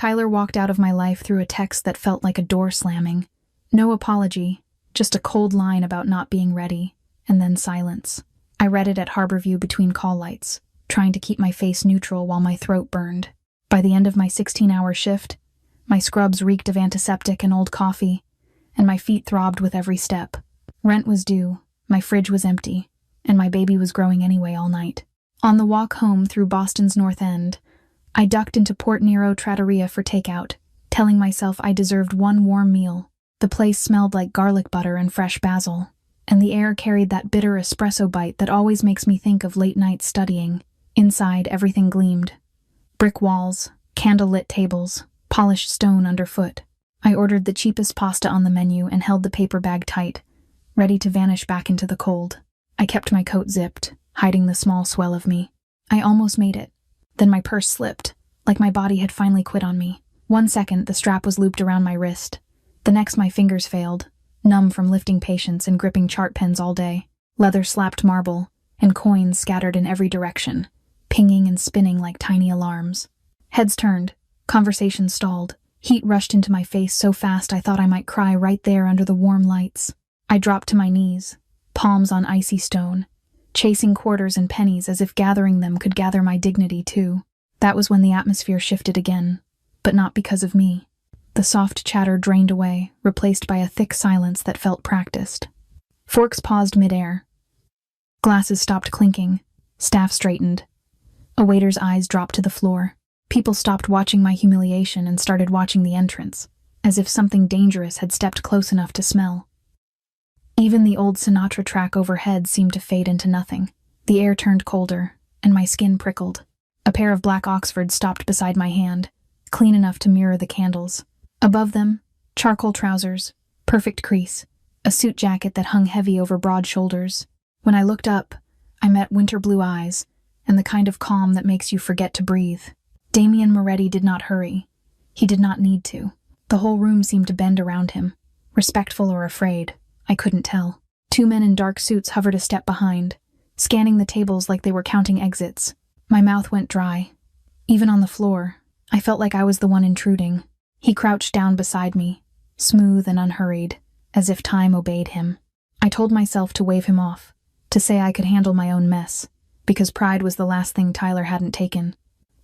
Tyler walked out of my life through a text that felt like a door slamming. No apology, just a cold line about not being ready, and then silence. I read it at Harborview between call lights, trying to keep my face neutral while my throat burned. By the end of my 16-hour shift, my scrubs reeked of antiseptic and old coffee, and my feet throbbed with every step. Rent was due, my fridge was empty, and my baby was growing anyway all night. On the walk home through Boston's North End, I ducked into Port Nero Trattoria for takeout, telling myself I deserved one warm meal. The place smelled like garlic butter and fresh basil, and the air carried that bitter espresso bite that always makes me think of late night studying. Inside, everything gleamed. Brick walls, candle-lit tables, polished stone underfoot. I ordered the cheapest pasta on the menu and held the paper bag tight, ready to vanish back into the cold. I kept my coat zipped, hiding the small swell of me. I almost made it. Then my purse slipped, like my body had finally quit on me. 1 second, the strap was looped around my wrist. The next, my fingers failed, numb from lifting patience and gripping chart pens all day. Leather slapped marble, and coins scattered in every direction, pinging and spinning like tiny alarms. Heads turned, conversations stalled. Heat rushed into my face so fast I thought I might cry right there under the warm lights. I dropped to my knees, palms on icy stone, chasing quarters and pennies as if gathering them could gather my dignity too. That was when the atmosphere shifted again, but not because of me. The soft chatter drained away, replaced by a thick silence that felt practiced. Forks paused midair. Glasses stopped clinking. Staff straightened. A waiter's eyes dropped to the floor. People stopped watching my humiliation and started watching the entrance, as if something dangerous had stepped close enough to smell. Even the old Sinatra track overhead seemed to fade into nothing. The air turned colder, and my skin prickled. A pair of black Oxfords stopped beside my hand, clean enough to mirror the candles. Above them, charcoal trousers, perfect crease, a suit jacket that hung heavy over broad shoulders. When I looked up, I met winter blue eyes, and the kind of calm that makes you forget to breathe. Damien Moretti did not hurry. He did not need to. The whole room seemed to bend around him, respectful or afraid. I couldn't tell. 2 men in dark suits hovered a step behind, scanning the tables like they were counting exits. My mouth went dry. Even on the floor, I felt like I was the one intruding. He crouched down beside me, smooth and unhurried, as if time obeyed him. I told myself to wave him off, to say I could handle my own mess, because pride was the last thing Tyler hadn't taken.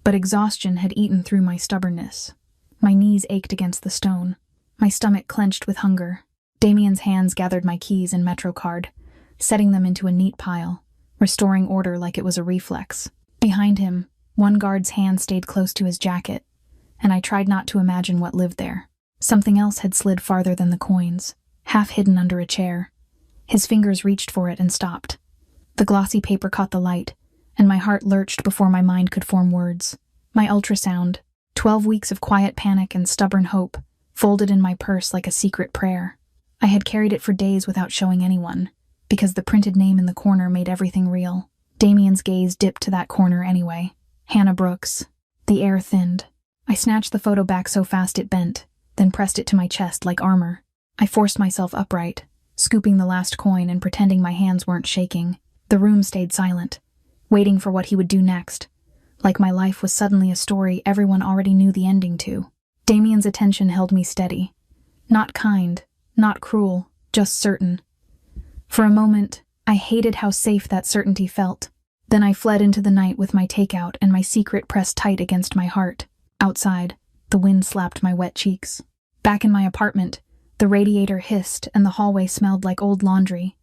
But exhaustion had eaten through my stubbornness. My knees ached against the stone, my stomach clenched with hunger. Damien's hands gathered my keys and Metro card, setting them into a neat pile, restoring order like it was a reflex. Behind him, one guard's hand stayed close to his jacket, and I tried not to imagine what lived there. Something else had slid farther than the coins, half hidden under a chair. His fingers reached for it and stopped. The glossy paper caught the light, and my heart lurched before my mind could form words. My ultrasound, 12 weeks of quiet panic and stubborn hope, folded in my purse like a secret prayer. I had carried it for days without showing anyone, because the printed name in the corner made everything real. Damien's gaze dipped to that corner anyway. Hannah Brooks. The air thinned. I snatched the photo back so fast it bent, then pressed it to my chest like armor. I forced myself upright, scooping the last coin and pretending my hands weren't shaking. The room stayed silent, waiting for what he would do next, like my life was suddenly a story everyone already knew the ending to. Damien's attention held me steady. Not kind, not cruel, just certain. For a moment, I hated how safe that certainty felt. Then I fled into the night with my takeout and my secret pressed tight against my heart. Outside, the wind slapped my wet cheeks. Back in my apartment, the radiator hissed and the hallway smelled like old laundry,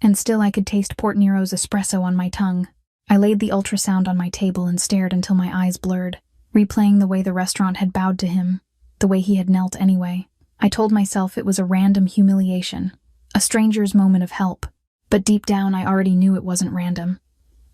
and still I could taste Port Nero's espresso on my tongue. I laid the ultrasound on my table and stared until my eyes blurred, replaying the way the restaurant had bowed to him, the way he had knelt anyway. I told myself it was a random humiliation, a stranger's moment of help, but deep down I already knew it wasn't random.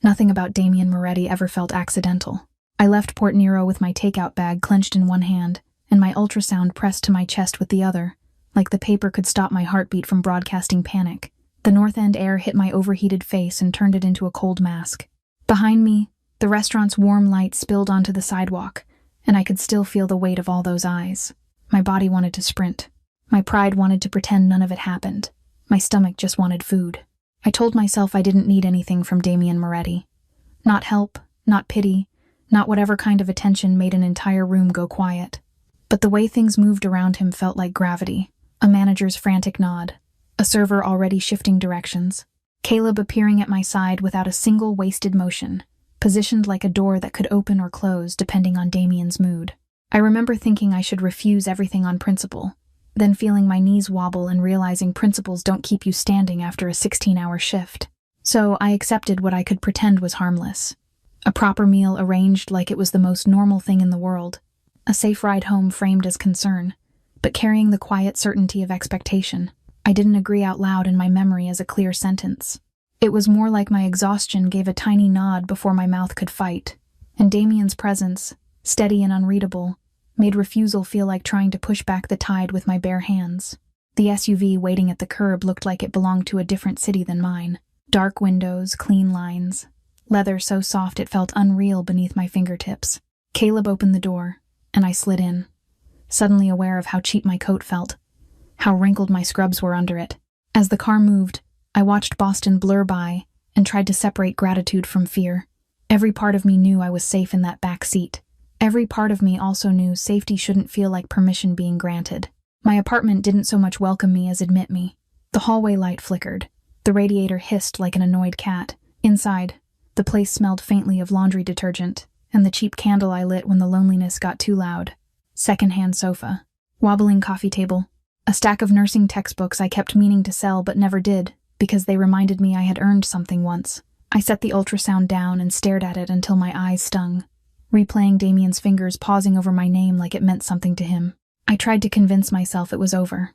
Nothing about Damien Moretti ever felt accidental. I left Port Nero with my takeout bag clenched in one hand and my ultrasound pressed to my chest with the other, like the paper could stop my heartbeat from broadcasting panic. The North End air hit my overheated face and turned it into a cold mask. Behind me, the restaurant's warm light spilled onto the sidewalk, and I could still feel the weight of all those eyes. My body wanted to sprint. My pride wanted to pretend none of it happened. My stomach just wanted food. I told myself I didn't need anything from Damien Moretti. Not help, not pity, not whatever kind of attention made an entire room go quiet. but the way things moved around him felt like gravity. A manager's frantic nod, a server already shifting directions, Caleb appearing at my side without a single wasted motion, positioned like a door that could open or close depending on Damien's mood. I remember thinking I should refuse everything on principle, then feeling my knees wobble and realizing principles don't keep you standing after a 16-hour shift. So I accepted what I could pretend was harmless. A proper meal arranged like it was the most normal thing in the world. A safe ride home framed as concern, but carrying the quiet certainty of expectation. I didn't agree out loud in my memory as a clear sentence. It was more like my exhaustion gave a tiny nod before my mouth could fight, and Damien's presence, steady and unreadable, made refusal feel like trying to push back the tide with my bare hands. The SUV waiting at the curb looked like it belonged to a different city than mine. Dark windows, clean lines, leather so soft it felt unreal beneath my fingertips. Caleb opened the door, and I slid in, suddenly aware of how cheap my coat felt, how wrinkled my scrubs were under it. As the car moved, I watched Boston blur by and tried to separate gratitude from fear. Every part of me knew I was safe in that back seat. Every part of me also knew safety shouldn't feel like permission being granted. My apartment didn't so much welcome me as admit me. The hallway light flickered. The radiator hissed like an annoyed cat. Inside, the place smelled faintly of laundry detergent, and the cheap candle I lit when the loneliness got too loud. Secondhand sofa. Wobbling coffee table. A stack of nursing textbooks I kept meaning to sell but never did, because they reminded me I had earned something once. I set the ultrasound down and stared at it until my eyes stung, replaying Damien's fingers pausing over my name like it meant something to him. I tried to convince myself it was over.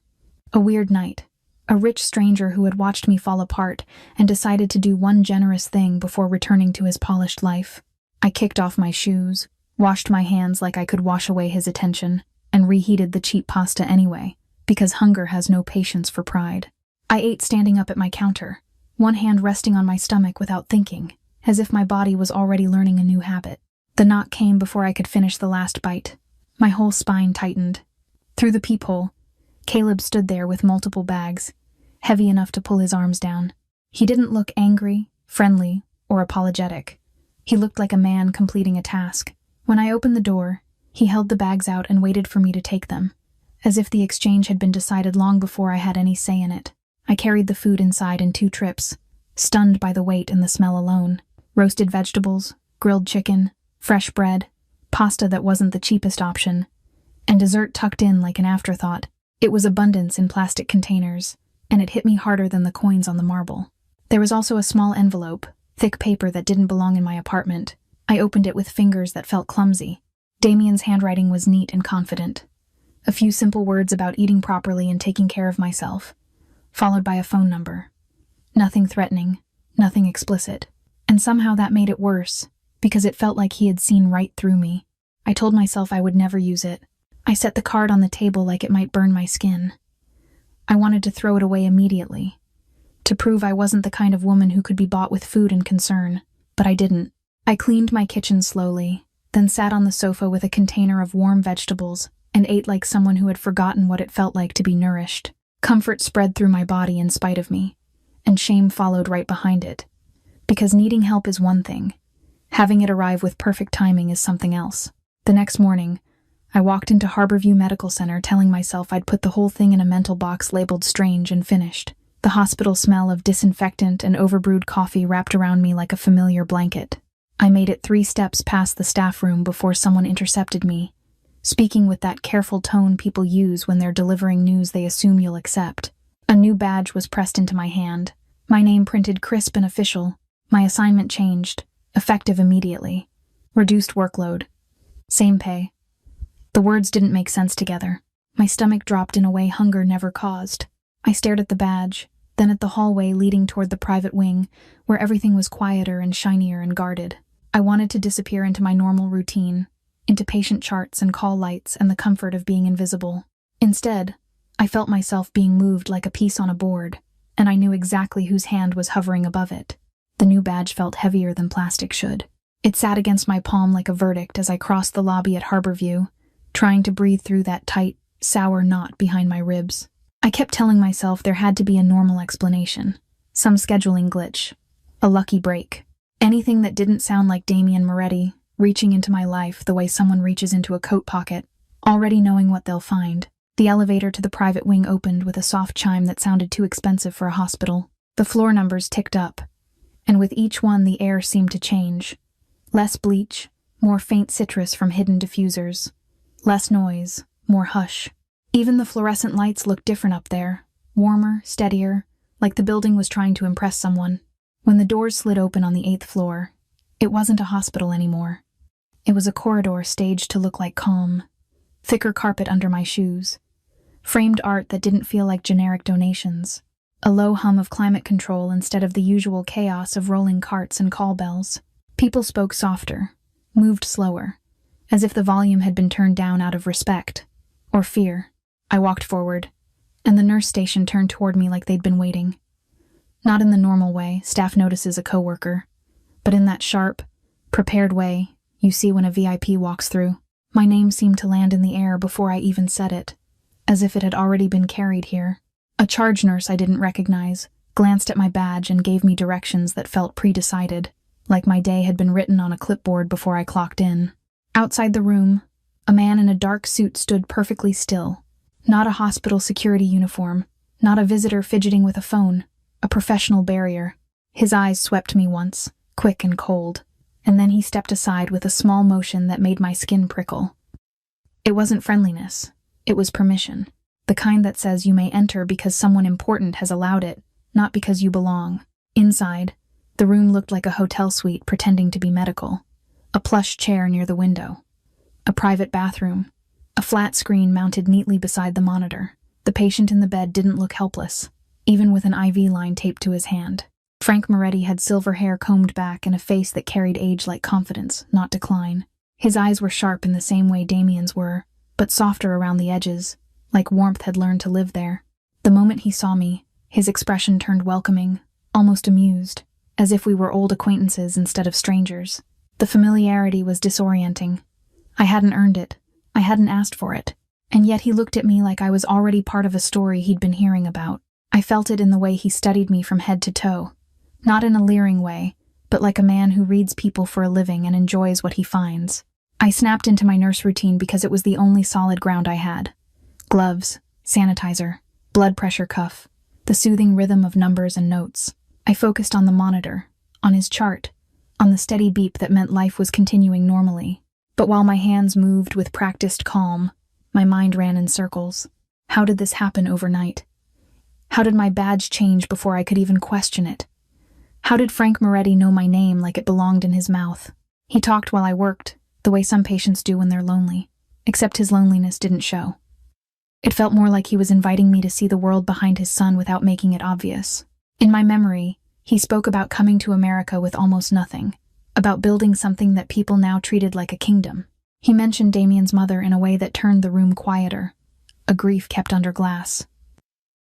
A weird night. A rich stranger who had watched me fall apart and decided to do one generous thing before returning to his polished life. I kicked off my shoes, washed my hands like I could wash away his attention, and reheated the cheap pasta anyway, because hunger has no patience for pride. I ate standing up at my counter, one hand resting on my stomach without thinking, as if my body was already learning a new habit. The knock came before I could finish the last bite. My whole spine tightened. Through the peephole, Caleb stood there with multiple bags, heavy enough to pull his arms down. He didn't look angry, friendly, or apologetic. He looked like a man completing a task. When I opened the door, he held the bags out and waited for me to take them, as if the exchange had been decided long before I had any say in it. I carried the food inside in 2 trips, stunned by the weight and the smell alone. Roasted vegetables, grilled chicken, fresh bread, pasta that wasn't the cheapest option, and dessert tucked in like an afterthought. It was abundance in plastic containers, and it hit me harder than the coins on the marble. There was also a small envelope, thick paper that didn't belong in my apartment. I opened it with fingers that felt clumsy. Damien's handwriting was neat and confident. A few simple words about eating properly and taking care of myself, followed by a phone number. Nothing threatening, nothing explicit. And somehow that made it worse, because it felt like he had seen right through me. I told myself I would never use it. I set the card on the table like it might burn my skin. I wanted to throw it away immediately, to prove I wasn't the kind of woman who could be bought with food and concern, but I didn't. I cleaned my kitchen slowly, then sat on the sofa with a container of warm vegetables and ate like someone who had forgotten what it felt like to be nourished. Comfort spread through my body in spite of me, and shame followed right behind it. Because needing help is one thing, having it arrive with perfect timing is something else. The next morning, I walked into Harborview Medical Center telling myself I'd put the whole thing in a mental box labeled strange and finished. The hospital smell of disinfectant and overbrewed coffee wrapped around me like a familiar blanket. I made it 3 steps past the staff room before someone intercepted me, speaking with that careful tone people use when they're delivering news they assume you'll accept. A new badge was pressed into my hand, my name printed crisp and official. My assignment changed, effective immediately. Reduced workload. Same pay. The words didn't make sense together. My stomach dropped in a way hunger never caused. I stared at the badge, then at the hallway leading toward the private wing, where everything was quieter and shinier and guarded. I wanted to disappear into my normal routine, into patient charts and call lights and the comfort of being invisible. Instead, I felt myself being moved like a piece on a board, and I knew exactly whose hand was hovering above it. The new badge felt heavier than plastic should. It sat against my palm like a verdict as I crossed the lobby at Harborview, trying to breathe through that tight, sour knot behind my ribs. I kept telling myself there had to be a normal explanation, some scheduling glitch, a lucky break. Anything that didn't sound like Damien Moretti reaching into my life the way someone reaches into a coat pocket. already knowing what they'll find. The elevator to the private wing opened with a soft chime that sounded too expensive for a hospital. The floor numbers ticked up, and with each one the air seemed to change. Less bleach, more faint citrus from hidden diffusers. Less noise, more hush. Even the fluorescent lights looked different up there, warmer, steadier, like the building was trying to impress someone. When the doors slid open on the 8th floor, it wasn't a hospital anymore. It was a corridor staged to look like calm. Thicker carpet under my shoes. Framed art that didn't feel like generic donations. A low hum of climate control instead of the usual chaos of rolling carts and call bells. People spoke softer, moved slower, as if the volume had been turned down out of respect, or fear. I walked forward, and the nurse station turned toward me like they'd been waiting. Not in the normal way staff notices a coworker, but in that sharp, prepared way you see when a VIP walks through. My name seemed to land in the air before I even said it, as if it had already been carried here. A charge nurse I didn't recognize glanced at my badge and gave me directions that felt pre-decided, like my day had been written on a clipboard before I clocked in. Outside the room, a man in a dark suit stood perfectly still. Not a hospital security uniform, not a visitor fidgeting with a phone, a professional barrier. His eyes swept me once, quick and cold, and then he stepped aside with a small motion that made my skin prickle. It wasn't friendliness, it was permission. The kind that says you may enter because someone important has allowed it, not because you belong. Inside, the room looked like a hotel suite pretending to be medical. A plush chair near the window. A private bathroom. A flat screen mounted neatly beside the monitor. The patient in the bed didn't look helpless, even with an IV line taped to his hand. Frank Moretti had silver hair combed back and a face that carried age like confidence, not decline. His eyes were sharp in the same way Damien's were, but softer around the edges, like warmth had learned to live there. The moment he saw me, his expression turned welcoming, almost amused, as if we were old acquaintances instead of strangers. The familiarity was disorienting. I hadn't earned it. I hadn't asked for it. And yet he looked at me like I was already part of a story he'd been hearing about. I felt it in the way he studied me from head to toe. Not in a leering way, but like a man who reads people for a living and enjoys what he finds. I snapped into my nurse routine because it was the only solid ground I had. Gloves, sanitizer, blood pressure cuff, the soothing rhythm of numbers and notes. I focused on the monitor, on his chart, on the steady beep that meant life was continuing normally. But while my hands moved with practiced calm, my mind ran in circles. How did this happen overnight? How did my badge change before I could even question it? How did Frank Moretti know my name like it belonged in his mouth? He talked while I worked, the way some patients do when they're lonely, except his loneliness didn't show. It felt more like he was inviting me to see the world behind his son without making it obvious. In my memory, he spoke about coming to America with almost nothing, about building something that people now treated like a kingdom. He mentioned Damien's mother in a way that turned the room quieter, a grief kept under glass.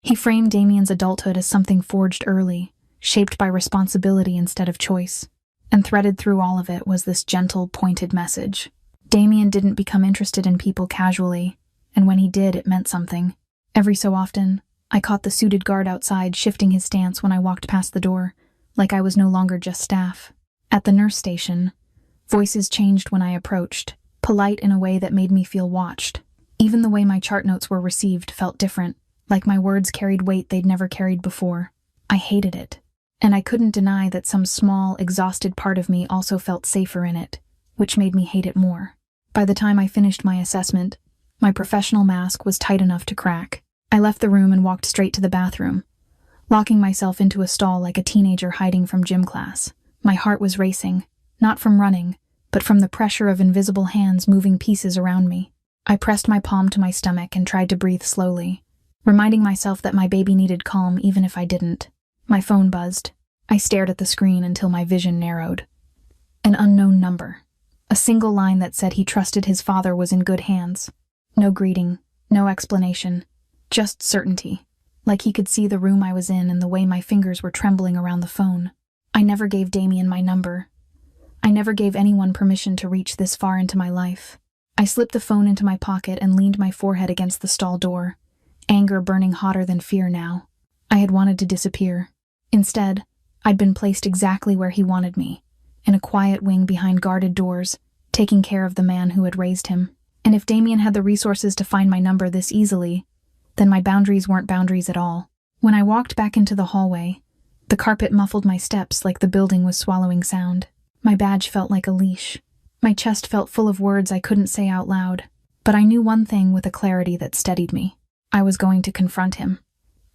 He framed Damien's adulthood as something forged early, shaped by responsibility instead of choice. And threaded through all of it was this gentle, pointed message. Damien didn't become interested in people casually, and when he did, it meant something. Every so often, I caught the suited guard outside shifting his stance when I walked past the door, like I was no longer just staff. At the nurse station, voices changed when I approached, polite in a way that made me feel watched. Even the way my chart notes were received felt different, like my words carried weight they'd never carried before. I hated it. And I couldn't deny that some small, exhausted part of me also felt safer in it, which made me hate it more. By the time I finished my assessment, my professional mask was tight enough to crack. I left the room and walked straight to the bathroom, locking myself into a stall like a teenager hiding from gym class. My heart was racing, not from running, but from the pressure of invisible hands moving pieces around me. I pressed my palm to my stomach and tried to breathe slowly, reminding myself that my baby needed calm even if I didn't. My phone buzzed. I stared at the screen until my vision narrowed. An unknown number. A single line that said he trusted his father was in good hands. No greeting, no explanation, just certainty. Like he could see the room I was in and the way my fingers were trembling around the phone. I never gave Damien my number. I never gave anyone permission to reach this far into my life. I slipped the phone into my pocket and leaned my forehead against the stall door, anger burning hotter than fear now. I had wanted to disappear. Instead, I'd been placed exactly where he wanted me, in a quiet wing behind guarded doors, taking care of the man who had raised him. And if Damien had the resources to find my number this easily, then my boundaries weren't boundaries at all. When I walked back into the hallway, the carpet muffled my steps like the building was swallowing sound. My badge felt like a leash. My chest felt full of words I couldn't say out loud. But I knew one thing with a clarity that steadied me. I was going to confront him.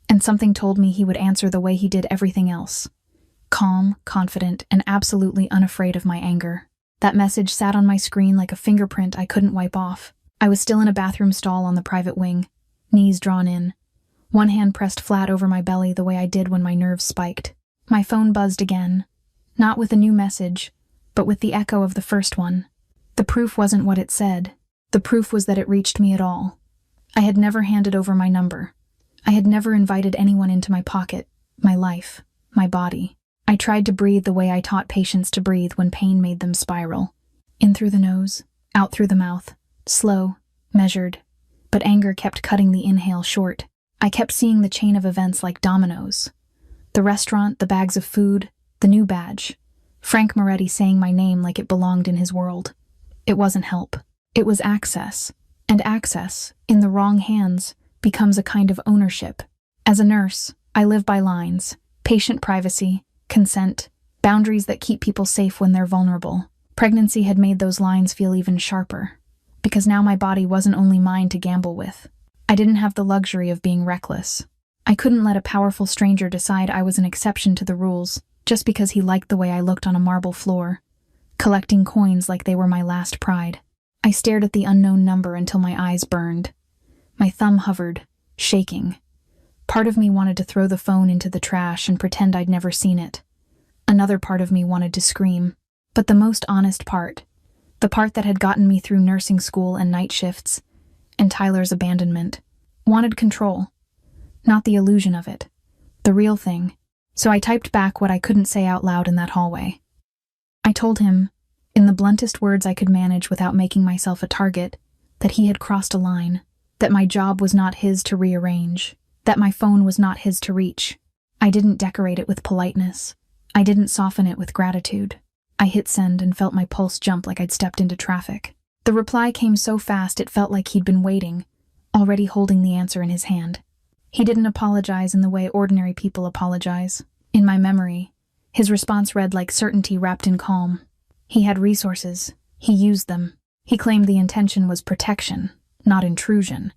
And something told me he would answer the way he did everything else. Calm, confident, and absolutely unafraid of my anger. That message sat on my screen like a fingerprint I couldn't wipe off. I was still in a bathroom stall on the private wing, knees drawn in, one hand pressed flat over my belly the way I did when my nerves spiked. My phone buzzed again, not with a new message, but with the echo of the first one. The proof wasn't what it said. The proof was that it reached me at all. I had never handed over my number. I had never invited anyone into my pocket, my life, my body. I tried to breathe the way I taught patients to breathe when pain made them spiral. In through the nose, out through the mouth, slow, measured. But anger kept cutting the inhale short. I kept seeing the chain of events like dominoes. The restaurant, the bags of food, the new badge. Frank Moretti saying my name like it belonged in his world. It wasn't help. It was access. And access, in the wrong hands, becomes a kind of ownership. As a nurse, I live by lines: patient privacy, consent, boundaries that keep people safe when they're vulnerable. Pregnancy had made those lines feel even sharper, because now my body wasn't only mine to gamble with. I didn't have the luxury of being reckless. I couldn't let a powerful stranger decide I was an exception to the rules just because he liked the way I looked on a marble floor, collecting coins like they were my last pride. I stared at the unknown number until my eyes burned. My thumb hovered, shaking. Part of me wanted to throw the phone into the trash and pretend I'd never seen it. Another part of me wanted to scream. But the most honest part, the part that had gotten me through nursing school and night shifts, and Tyler's abandonment, wanted control. Not the illusion of it, the real thing. So I typed back what I couldn't say out loud in that hallway. I told him, in the bluntest words I could manage without making myself a target, that he had crossed a line, that my job was not his to rearrange, that my phone was not his to reach. I didn't decorate it with politeness. I didn't soften it with gratitude. I hit send and felt my pulse jump like I'd stepped into traffic. The reply came so fast it felt like he'd been waiting, already holding the answer in his hand. He didn't apologize in the way ordinary people apologize. In my memory, his response read like certainty wrapped in calm. He had resources. He used them. He claimed the intention was protection, not intrusion,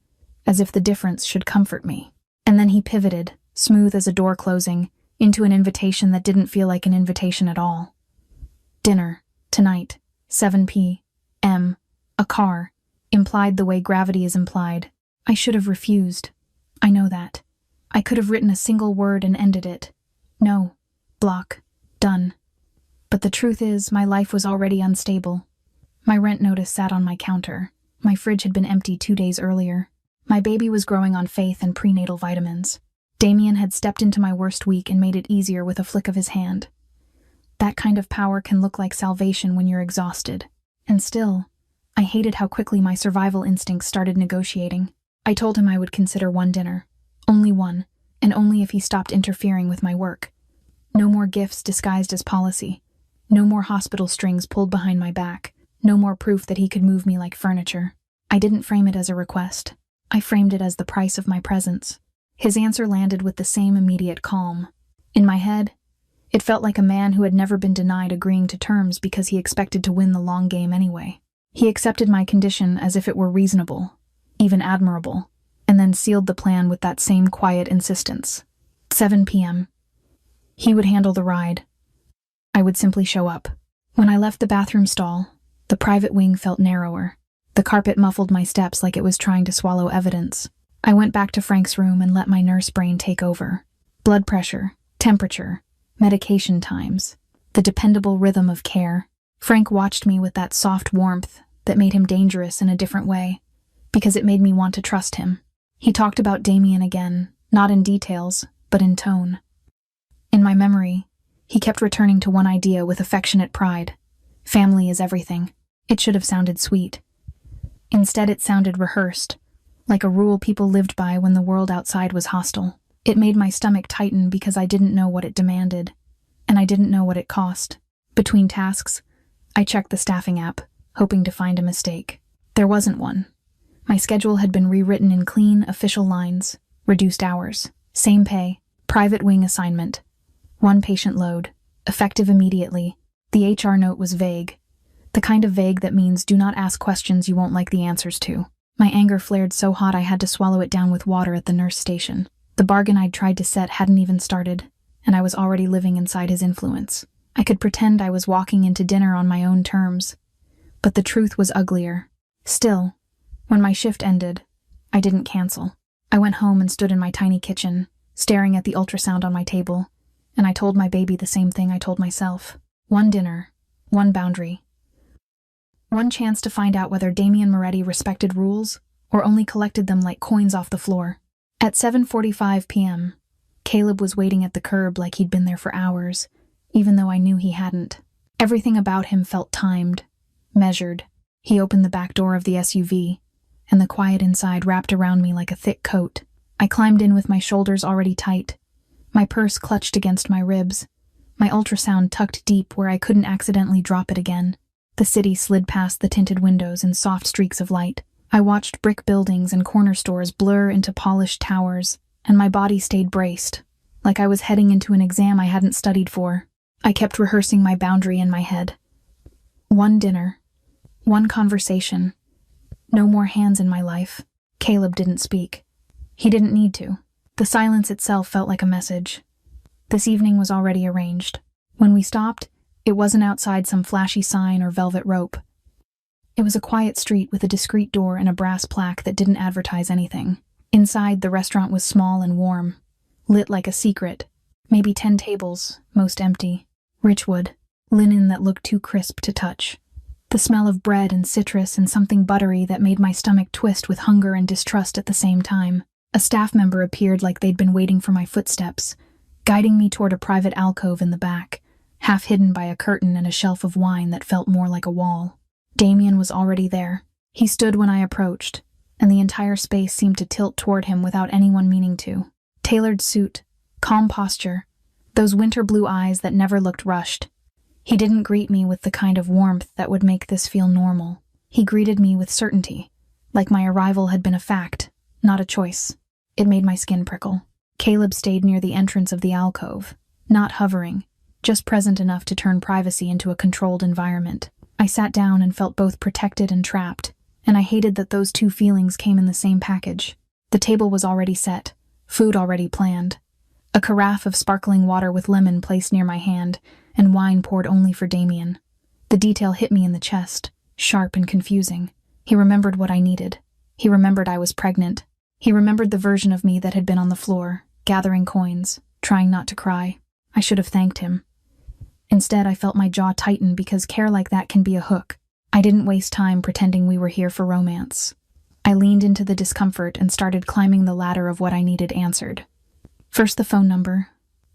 as if the difference should comfort me. And then he pivoted, smooth as a door closing, into an invitation that didn't feel like an invitation at all. Dinner, tonight, 7 p.m., a car, implied the way gravity is implied. I should have refused. I know that. I could have written a single word and ended it. No. Block. Done. But the truth is, my life was already unstable. My rent notice sat on my counter. My fridge had been empty 2 days earlier. My baby was growing on faith and prenatal vitamins. Damien had stepped into my worst week and made it easier with a flick of his hand. That kind of power can look like salvation when you're exhausted. And still, I hated how quickly my survival instincts started negotiating. I told him I would consider one dinner. Only one, and only if he stopped interfering with my work. No more gifts disguised as policy. No more hospital strings pulled behind my back. No more proof that he could move me like furniture. I didn't frame it as a request. I framed it as the price of my presence. His answer landed with the same immediate calm. In my head, it felt like a man who had never been denied agreeing to terms because he expected to win the long game anyway. He accepted my condition as if it were reasonable, even admirable, and then sealed the plan with that same quiet insistence. 7 p.m. He would handle the ride. I would simply show up. When I left the bathroom stall, the private wing felt narrower. The carpet muffled my steps like it was trying to swallow evidence. I went back to Frank's room and let my nurse brain take over. Blood pressure, temperature, medication times, the dependable rhythm of care. Frank watched me with that soft warmth that made him dangerous in a different way, because it made me want to trust him. He talked about Damien again, not in details, but in tone. In my memory, he kept returning to one idea with affectionate pride. Family is everything. It should have sounded sweet. Instead, it sounded rehearsed, like a rule people lived by when the world outside was hostile. It made my stomach tighten because I didn't know what it demanded, and I didn't know what it cost. Between tasks, I checked the staffing app, hoping to find a mistake. There wasn't one. My schedule had been rewritten in clean, official lines, reduced hours, same pay, private wing assignment, one patient load, effective immediately. The HR note was vague. The kind of vague that means do not ask questions you won't like the answers to. My anger flared so hot I had to swallow it down with water at the nurse station. The bargain I'd tried to set hadn't even started, and I was already living inside his influence. I could pretend I was walking into dinner on my own terms, but the truth was uglier. Still, when my shift ended, I didn't cancel. I went home and stood in my tiny kitchen, staring at the ultrasound on my table, and I told my baby the same thing I told myself. One dinner, one boundary. One chance to find out whether Damien Moretti respected rules or only collected them like coins off the floor. At 7:45 p.m., Caleb was waiting at the curb like he'd been there for hours, even though I knew he hadn't. Everything about him felt timed, measured. He opened the back door of the SUV, and the quiet inside wrapped around me like a thick coat. I climbed in with my shoulders already tight, my purse clutched against my ribs, my ultrasound tucked deep where I couldn't accidentally drop it again. The city slid past the tinted windows in soft streaks of light. I watched brick buildings and corner stores blur into polished towers, and my body stayed braced, like I was heading into an exam I hadn't studied for. I kept rehearsing my boundary in my head. One dinner, one conversation, no more hands in my life. Caleb didn't speak. He didn't need to. The silence itself felt like a message. This evening was already arranged. When we stopped, it wasn't outside some flashy sign or velvet rope. It was a quiet street with a discreet door and a brass plaque that didn't advertise anything. Inside, the restaurant was small and warm, lit like a secret. Maybe 10 tables, most empty. Rich wood, linen that looked too crisp to touch. The smell of bread and citrus and something buttery that made my stomach twist with hunger and distrust at the same time. A staff member appeared like they'd been waiting for my footsteps, guiding me toward a private alcove in the back, half hidden by a curtain and a shelf of wine that felt more like a wall. Damien was already there. He stood when I approached, and the entire space seemed to tilt toward him without anyone meaning to. Tailored suit, calm posture, those winter blue eyes that never looked rushed. He didn't greet me with the kind of warmth that would make this feel normal. He greeted me with certainty, like my arrival had been a fact, not a choice. It made my skin prickle. Caleb stayed near the entrance of the alcove, not hovering, just present enough to turn privacy into a controlled environment. I sat down and felt both protected and trapped, and I hated that those two feelings came in the same package. The table was already set, food already planned. A carafe of sparkling water with lemon placed near my hand, and wine poured only for Damien. The detail hit me in the chest, sharp and confusing. He remembered what I needed. He remembered I was pregnant. He remembered the version of me that had been on the floor, gathering coins, trying not to cry. I should have thanked him. Instead, I felt my jaw tighten because care like that can be a hook. I didn't waste time pretending we were here for romance. I leaned into the discomfort and started climbing the ladder of what I needed answered. First the phone number,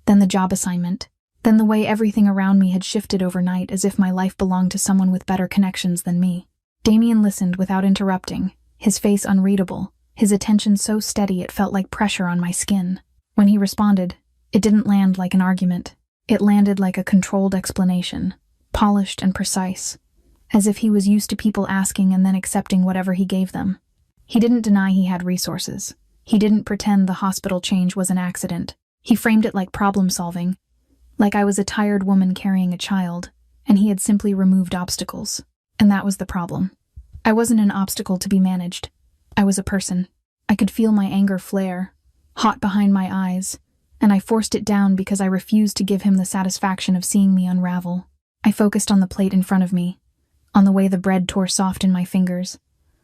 then the job assignment, then the way everything around me had shifted overnight as if my life belonged to someone with better connections than me. Damien listened without interrupting, his face unreadable, his attention so steady it felt like pressure on my skin. When he responded, it didn't land like an argument. It landed like a controlled explanation, polished and precise, as if he was used to people asking and then accepting whatever he gave them. He didn't deny he had resources. He didn't pretend the hospital change was an accident. He framed it like problem-solving, like I was a tired woman carrying a child, and he had simply removed obstacles. And that was the problem. I wasn't an obstacle to be managed. I was a person. I could feel my anger flare, hot behind my eyes, and I forced it down because I refused to give him the satisfaction of seeing me unravel. I focused on the plate in front of me, on the way the bread tore soft in my fingers,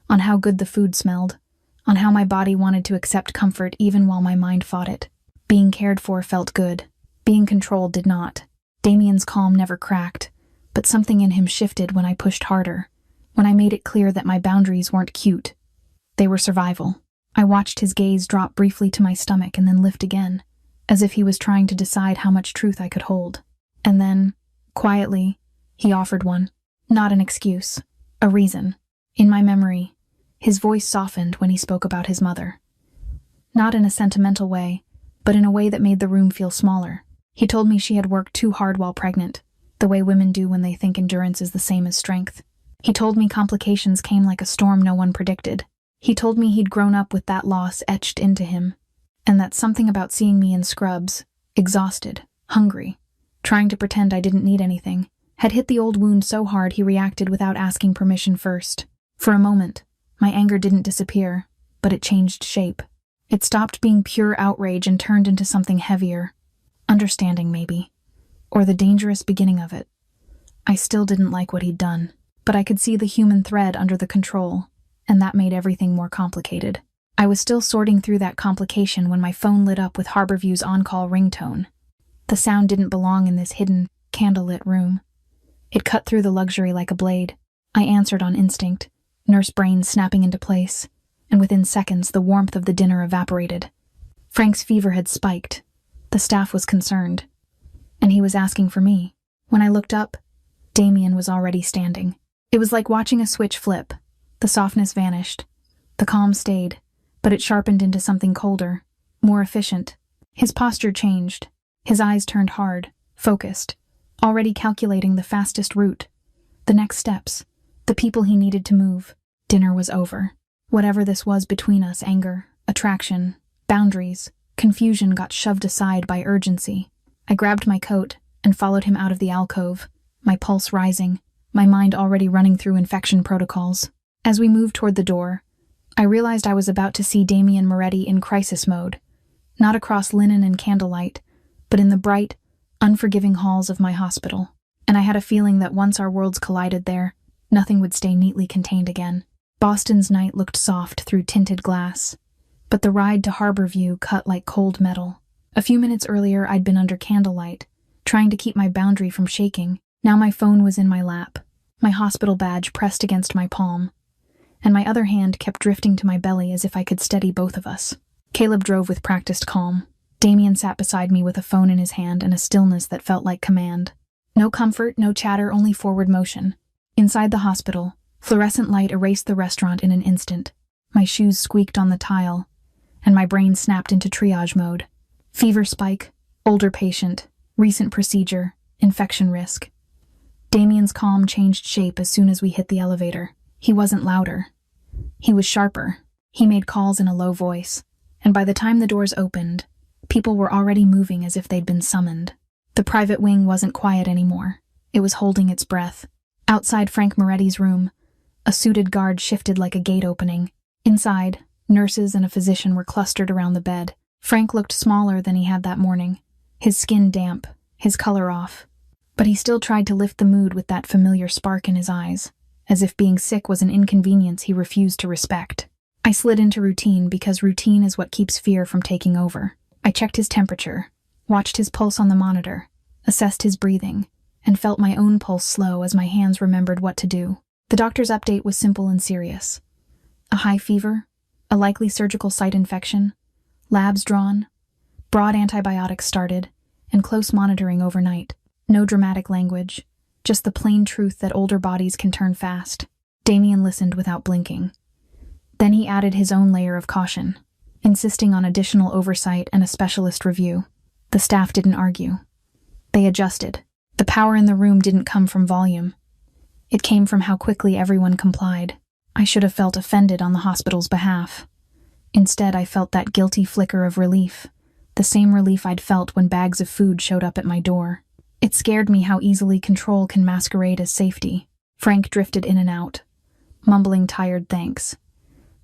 on how good the food smelled, on how my body wanted to accept comfort even while my mind fought it. Being cared for felt good. Being controlled did not. Damien's calm never cracked, but something in him shifted when I pushed harder, when I made it clear that my boundaries weren't cute. They were survival. I watched his gaze drop briefly to my stomach and then lift again, as if he was trying to decide how much truth I could hold. And then, quietly, he offered one. Not an excuse. A reason. In my memory, his voice softened when he spoke about his mother. Not in a sentimental way, but in a way that made the room feel smaller. He told me she had worked too hard while pregnant, the way women do when they think endurance is the same as strength. He told me complications came like a storm no one predicted. He told me he'd grown up with that loss etched into him, and that something about seeing me in scrubs, exhausted, hungry, trying to pretend I didn't need anything, had hit the old wound so hard he reacted without asking permission first. For a moment, my anger didn't disappear, but it changed shape. It stopped being pure outrage and turned into something heavier. Understanding, maybe. Or the dangerous beginning of it. I still didn't like what he'd done, but I could see the human thread under the control, and that made everything more complicated. I was still sorting through that complication when my phone lit up with Harborview's on-call ringtone. The sound didn't belong in this hidden, candlelit room. It cut through the luxury like a blade. I answered on instinct, nurse brain snapping into place, and within seconds the warmth of the dinner evaporated. Frank's fever had spiked. The staff was concerned, and he was asking for me. When I looked up, Damien was already standing. It was like watching a switch flip. The softness vanished. The calm stayed, but it sharpened into something colder, more efficient. His posture changed. His eyes turned hard, focused, already calculating the fastest route, the next steps, the people he needed to move. Dinner was over. Whatever this was between us, anger, attraction, boundaries, confusion, got shoved aside by urgency. I grabbed my coat and followed him out of the alcove, my pulse rising, my mind already running through infection protocols. As we moved toward the door, I realized I was about to see Damien Moretti in crisis mode, not across linen and candlelight, but in the bright, unforgiving halls of my hospital. And I had a feeling that once our worlds collided there, nothing would stay neatly contained again. Boston's night looked soft through tinted glass, but the ride to Harborview cut like cold metal. A few minutes earlier, I'd been under candlelight, trying to keep my boundary from shaking. Now my phone was in my lap, my hospital badge pressed against my palm, and my other hand kept drifting to my belly as if I could steady both of us. Caleb drove with practiced calm. Damien sat beside me with a phone in his hand and a stillness that felt like command. No comfort, no chatter, only forward motion. Inside the hospital, fluorescent light erased the restaurant in an instant. My shoes squeaked on the tile, and my brain snapped into triage mode. Fever spike, older patient, recent procedure, infection risk. Damien's calm changed shape as soon as we hit the elevator. He wasn't louder. He was sharper. He made calls in a low voice, and by the time the doors opened, people were already moving as if they'd been summoned. The private wing wasn't quiet anymore. It was holding its breath. Outside Frank Moretti's room, a suited guard shifted like a gate opening. Inside, nurses and a physician were clustered around the bed. Frank looked smaller than he had that morning, his skin damp, his color off. But he still tried to lift the mood with that familiar spark in his eyes, as if being sick was an inconvenience he refused to respect. I slid into routine because routine is what keeps fear from taking over. I checked his temperature, watched his pulse on the monitor, assessed his breathing, and felt my own pulse slow as my hands remembered what to do. The doctor's update was simple and serious. A high fever, a likely surgical site infection, labs drawn, broad antibiotics started, and close monitoring overnight. No dramatic language, just the plain truth that older bodies can turn fast. Damien listened without blinking. Then he added his own layer of caution, insisting on additional oversight and a specialist review. The staff didn't argue. They adjusted. The power in the room didn't come from volume. It came from how quickly everyone complied. I should have felt offended on the hospital's behalf. Instead, I felt that guilty flicker of relief, the same relief I'd felt when bags of food showed up at my door. It scared me how easily control can masquerade as safety. Frank drifted in and out, mumbling tired thanks,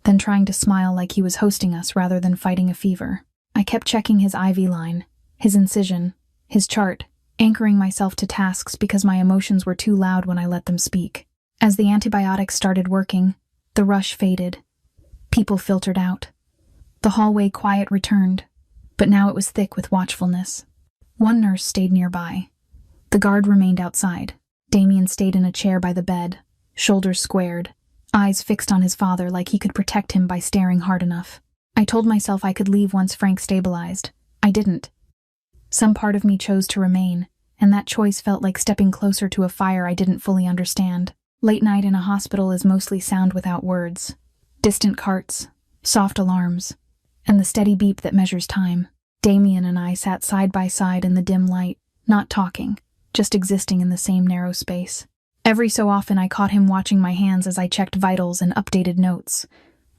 then trying to smile like he was hosting us rather than fighting a fever. I kept checking his IV line, his incision, his chart, anchoring myself to tasks because my emotions were too loud when I let them speak. As the antibiotics started working, the rush faded. People filtered out. The hallway quiet returned, but now it was thick with watchfulness. One nurse stayed nearby. The guard remained outside. Damien stayed in a chair by the bed, shoulders squared, eyes fixed on his father like he could protect him by staring hard enough. I told myself I could leave once Frank stabilized. I didn't. Some part of me chose to remain, and that choice felt like stepping closer to a fire I didn't fully understand. Late night in a hospital is mostly sound without words. Distant carts, soft alarms, and the steady beep that measures time. Damien and I sat side by side in the dim light, not talking, just existing in the same narrow space. Every so often I caught him watching my hands as I checked vitals and updated notes,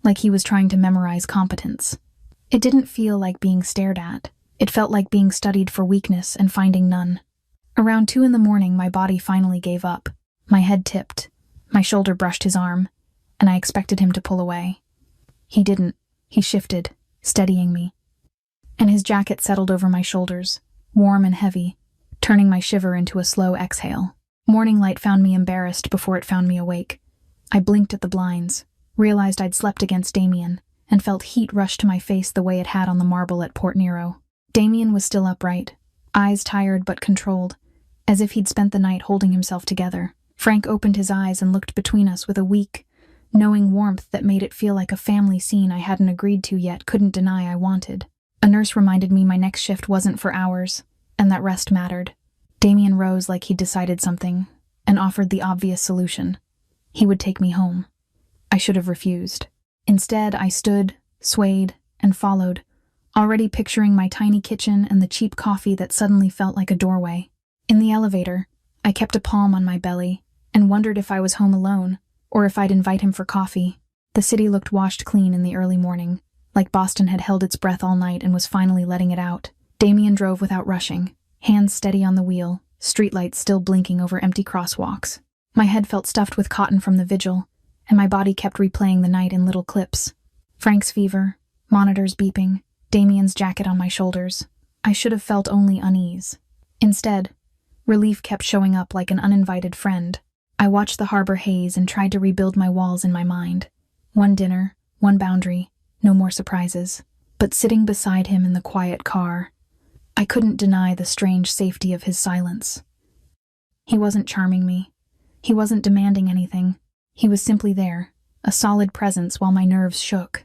like he was trying to memorize competence. It didn't feel like being stared at. It felt like being studied for weakness and finding none. Around 2 in the morning, my body finally gave up. My head tipped. My shoulder brushed his arm, and I expected him to pull away. He didn't. He shifted, steadying me. And his jacket settled over my shoulders, warm and heavy, turning my shiver into a slow exhale. Morning light found me embarrassed before it found me awake. I blinked at the blinds, realized I'd slept against Damien, and felt heat rush to my face the way it had on the marble at Port Nero. Damien was still upright, eyes tired but controlled, as if he'd spent the night holding himself together. Frank opened his eyes and looked between us with a weak, knowing warmth that made it feel like a family scene I hadn't agreed to yet couldn't deny I wanted. A nurse reminded me my next shift wasn't for hours, and that rest mattered. Damien rose like he'd decided something, and offered the obvious solution. He would take me home. I should have refused. Instead, I stood, swayed, and followed, already picturing my tiny kitchen and the cheap coffee that suddenly felt like a doorway. In the elevator, I kept a palm on my belly and wondered if I was home alone, or if I'd invite him for coffee. The city looked washed clean in the early morning, like Boston had held its breath all night and was finally letting it out. Damien drove without rushing, hands steady on the wheel, streetlights still blinking over empty crosswalks. My head felt stuffed with cotton from the vigil, and my body kept replaying the night in little clips. Frank's fever, monitors beeping, Damien's jacket on my shoulders. I should have felt only unease. Instead, relief kept showing up like an uninvited friend. I watched the harbor haze and tried to rebuild my walls in my mind. One dinner, one boundary, no more surprises. But sitting beside him in the quiet car, I couldn't deny the strange safety of his silence. He wasn't charming me. He wasn't demanding anything. He was simply there, a solid presence while my nerves shook.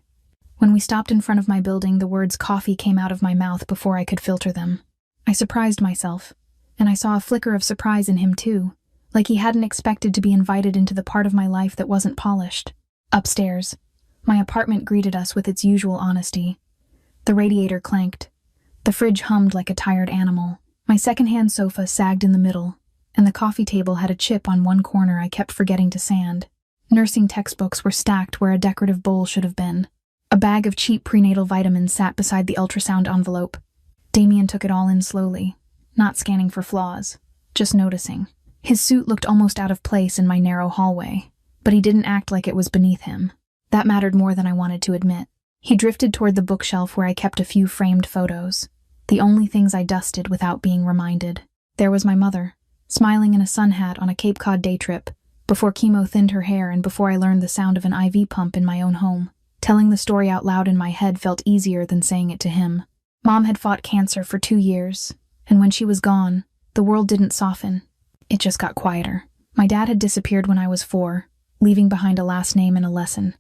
When we stopped in front of my building, the words coffee came out of my mouth before I could filter them. I surprised myself, and I saw a flicker of surprise in him too, like he hadn't expected to be invited into the part of my life that wasn't polished. Upstairs, my apartment greeted us with its usual honesty. The radiator clanked. The fridge hummed like a tired animal. My secondhand sofa sagged in the middle, and the coffee table had a chip on one corner I kept forgetting to sand. Nursing textbooks were stacked where a decorative bowl should have been. A bag of cheap prenatal vitamins sat beside the ultrasound envelope. Damien took it all in slowly, not scanning for flaws, just noticing. His suit looked almost out of place in my narrow hallway, but he didn't act like it was beneath him. That mattered more than I wanted to admit. He drifted toward the bookshelf where I kept a few framed photos, the only things I dusted without being reminded. There was my mother, smiling in a sun hat on a Cape Cod day trip, before chemo thinned her hair and before I learned the sound of an IV pump in my own home. Telling the story out loud in my head felt easier than saying it to him. Mom had fought cancer for 2 years, and when she was gone, the world didn't soften. It just got quieter. My dad had disappeared when I was 4, leaving behind a last name and a lesson.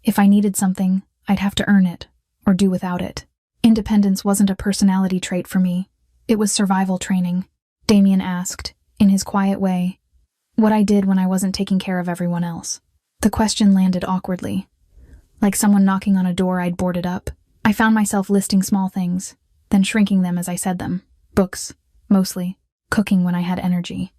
If I needed something, I'd have to earn it, or do without it. Independence wasn't a personality trait for me. It was survival training. Damien asked, in his quiet way, what I did when I wasn't taking care of everyone else. The question landed awkwardly, like someone knocking on a door I'd boarded up. I found myself listing small things, then shrinking them as I said them. Books, mostly. Cooking when I had energy.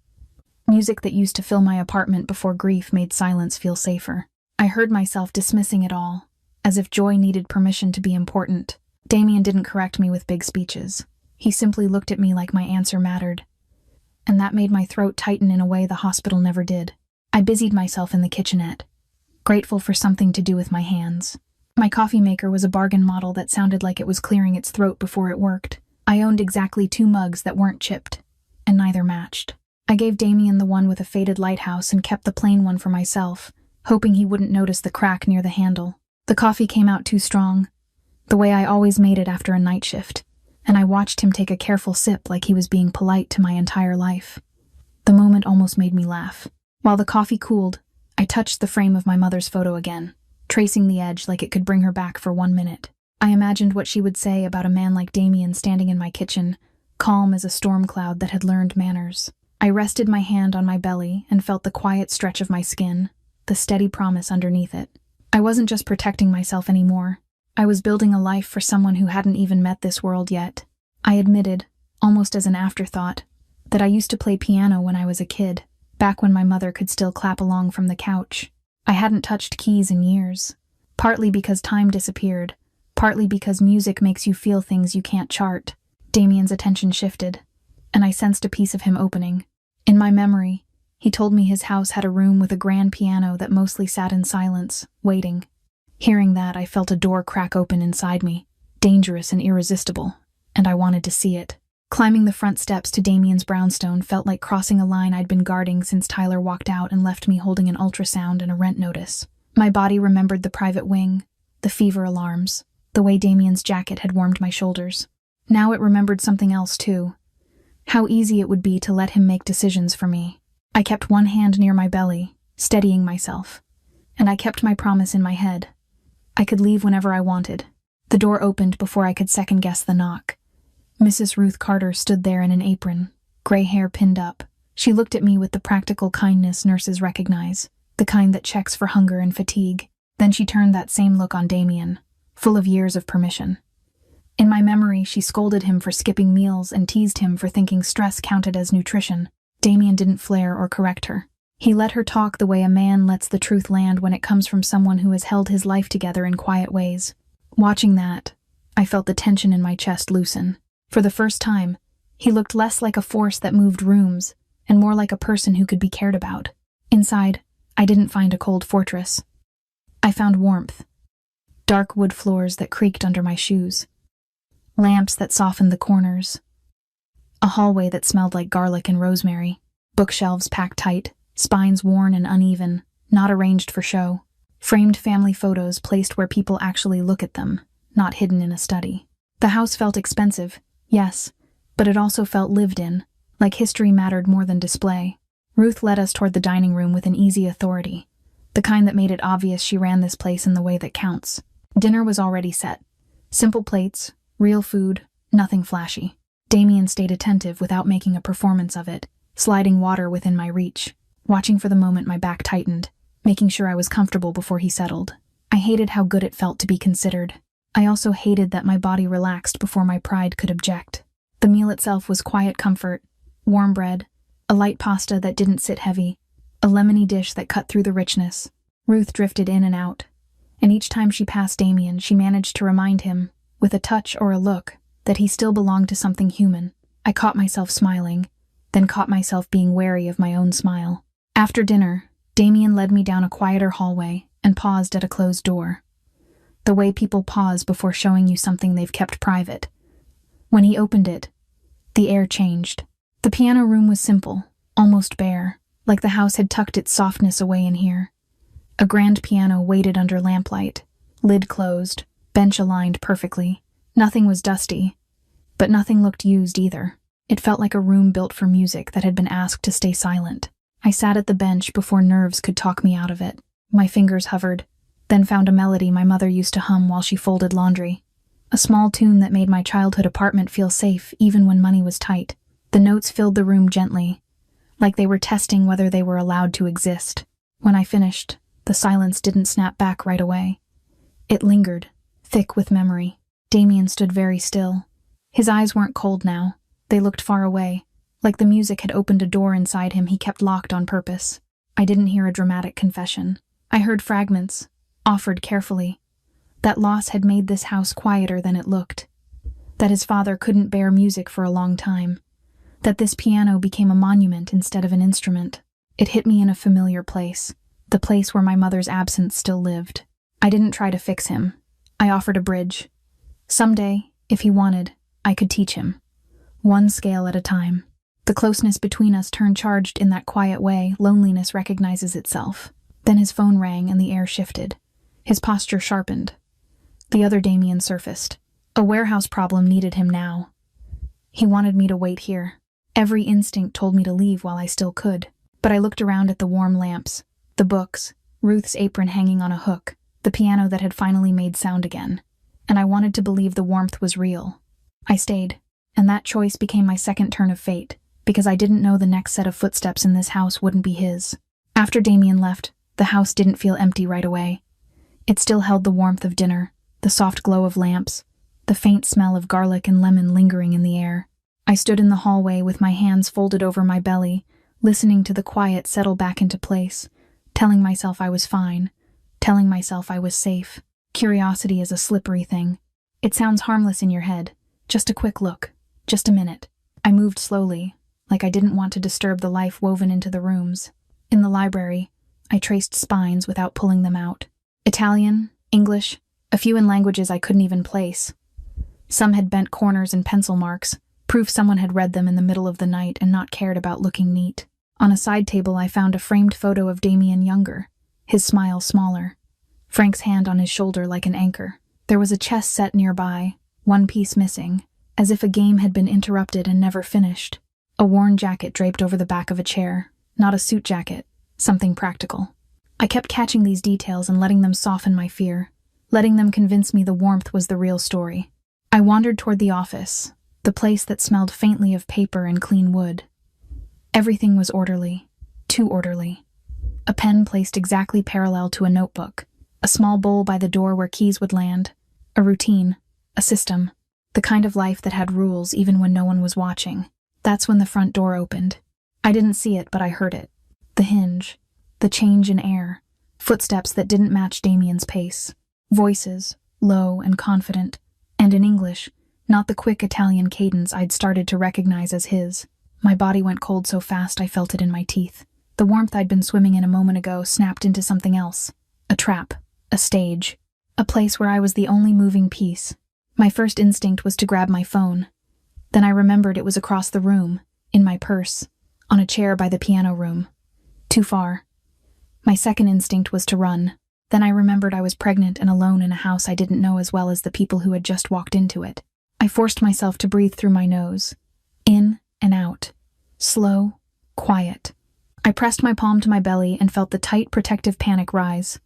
Music that used to fill my apartment before grief made silence feel safer. I heard myself dismissing it all, as if joy needed permission to be important. Damien didn't correct me with big speeches. He simply looked at me like my answer mattered. And that made my throat tighten in a way the hospital never did. I busied myself in the kitchenette, grateful for something to do with my hands. My coffee maker was a bargain model that sounded like it was clearing its throat before it worked. I owned exactly 2 mugs that weren't chipped, and neither matched. I gave Damien the one with a faded lighthouse and kept the plain one for myself, hoping he wouldn't notice the crack near the handle. The coffee came out too strong, the way I always made it after a night shift, and I watched him take a careful sip like he was being polite to my entire life. The moment almost made me laugh. While the coffee cooled, I touched the frame of my mother's photo again, tracing the edge like it could bring her back for 1 minute. I imagined what she would say about a man like Damien standing in my kitchen, calm as a storm cloud that had learned manners. I rested my hand on my belly and felt the quiet stretch of my skin, the steady promise underneath it. I wasn't just protecting myself anymore. I was building a life for someone who hadn't even met this world yet. I admitted, almost as an afterthought, that I used to play piano when I was a kid, back when my mother could still clap along from the couch. I hadn't touched keys in years, partly because time disappeared, partly because music makes you feel things you can't chart. Damien's attention shifted, and I sensed a piece of him opening. In my memory, he told me his house had a room with a grand piano that mostly sat in silence, waiting. Hearing that, I felt a door crack open inside me, dangerous and irresistible, and I wanted to see it. Climbing the front steps to Damien's brownstone felt like crossing a line I'd been guarding since Tyler walked out and left me holding an ultrasound and a rent notice. My body remembered the private wing, the fever alarms, the way Damien's jacket had warmed my shoulders. Now it remembered something else too. How easy it would be to let him make decisions for me. I kept one hand near my belly, steadying myself, and I kept my promise in my head. I could leave whenever I wanted. The door opened before I could second-guess the knock. Mrs. Ruth Carter stood there in an apron, gray hair pinned up. She looked at me with the practical kindness nurses recognize, the kind that checks for hunger and fatigue. Then she turned that same look on Damien, full of years of permission. In my memory, she scolded him for skipping meals and teased him for thinking stress counted as nutrition. Damien didn't flare or correct her. He let her talk the way a man lets the truth land when it comes from someone who has held his life together in quiet ways. Watching that, I felt the tension in my chest loosen. For the first time, he looked less like a force that moved rooms and more like a person who could be cared about. Inside, I didn't find a cold fortress. I found warmth. Dark wood floors that creaked under my shoes. Lamps that softened the corners. A hallway that smelled like garlic and rosemary. Bookshelves packed tight, spines worn and uneven, not arranged for show. Framed family photos placed where people actually look at them, not hidden in a study. The house felt expensive, yes, but it also felt lived in, like history mattered more than display. Ruth led us toward the dining room with an easy authority, the kind that made it obvious she ran this place in the way that counts. Dinner was already set. Simple plates, real food, nothing flashy. Damien stayed attentive without making a performance of it, sliding water within my reach. Watching for the moment my back tightened, making sure I was comfortable before he settled. I hated how good it felt to be considered. I also hated that my body relaxed before my pride could object. The meal itself was quiet comfort, warm bread, a light pasta that didn't sit heavy, a lemony dish that cut through the richness. Ruth drifted in and out, and each time she passed Damien, she managed to remind him, with a touch or a look, that he still belonged to something human. I caught myself smiling, then caught myself being wary of my own smile. After dinner, Damien led me down a quieter hallway and paused at a closed door. The way people pause before showing you something they've kept private. When he opened it, the air changed. The piano room was simple, almost bare, like the house had tucked its softness away in here. A grand piano waited under lamplight, lid closed, bench aligned perfectly. Nothing was dusty, but nothing looked used either. It felt like a room built for music that had been asked to stay silent. I sat at the bench before nerves could talk me out of it. My fingers hovered, then found a melody my mother used to hum while she folded laundry. A small tune that made my childhood apartment feel safe even when money was tight. The notes filled the room gently, like they were testing whether they were allowed to exist. When I finished, the silence didn't snap back right away. It lingered, thick with memory. Damien stood very still. His eyes weren't cold now. They looked far away, like the music had opened a door inside him he kept locked on purpose. I didn't hear a dramatic confession. I heard fragments, offered carefully. That loss had made this house quieter than it looked. That his father couldn't bear music for a long time. That this piano became a monument instead of an instrument. It hit me in a familiar place, the place where my mother's absence still lived. I didn't try to fix him. I offered a bridge. Someday, if he wanted, I could teach him. One scale at a time. The closeness between us turned charged in that quiet way loneliness recognizes itself. Then his phone rang and the air shifted. His posture sharpened. The other Damien surfaced. A warehouse problem needed him now. He wanted me to wait here. Every instinct told me to leave while I still could. But I looked around at the warm lamps, the books, Ruth's apron hanging on a hook, the piano that had finally made sound again. And I wanted to believe the warmth was real. I stayed, and that choice became my second turn of fate, because I didn't know the next set of footsteps in this house wouldn't be his. After Damien left, the house didn't feel empty right away. It still held the warmth of dinner, the soft glow of lamps, the faint smell of garlic and lemon lingering in the air. I stood in the hallway with my hands folded over my belly, listening to the quiet settle back into place, telling myself I was fine, telling myself I was safe. Curiosity is a slippery thing. It sounds harmless in your head. Just a quick look. Just a minute. I moved slowly, like I didn't want to disturb the life woven into the rooms. In the library, I traced spines without pulling them out. Italian, English, a few in languages I couldn't even place. Some had bent corners and pencil marks, proof someone had read them in the middle of the night and not cared about looking neat. On a side table, I found a framed photo of Damien younger, his smile smaller, Frank's hand on his shoulder like an anchor. There was a chess set nearby, one piece missing, as if a game had been interrupted and never finished. A worn jacket draped over the back of a chair, not a suit jacket, something practical. I kept catching these details and letting them soften my fear, letting them convince me the warmth was the real story. I wandered toward the office, the place that smelled faintly of paper and clean wood. Everything was orderly, too orderly. A pen placed exactly parallel to a notebook, a small bowl by the door where keys would land, a routine, a system, the kind of life that had rules even when no one was watching. That's when the front door opened. I didn't see it, but I heard it. The hinge, the change in air, footsteps that didn't match Damien's pace, voices, low and confident, and in English, not the quick Italian cadence I'd started to recognize as his. My body went cold so fast I felt it in my teeth. The warmth I'd been swimming in a moment ago snapped into something else. A trap, a stage, a place where I was the only moving piece. My first instinct was to grab my phone. Then I remembered it was across the room, in my purse, on a chair by the piano room. Too far. My second instinct was to run. Then I remembered I was pregnant and alone in a house I didn't know as well as the people who had just walked into it. I forced myself to breathe through my nose. In and out. Slow, quiet. I pressed my palm to my belly and felt the tight, protective panic rise,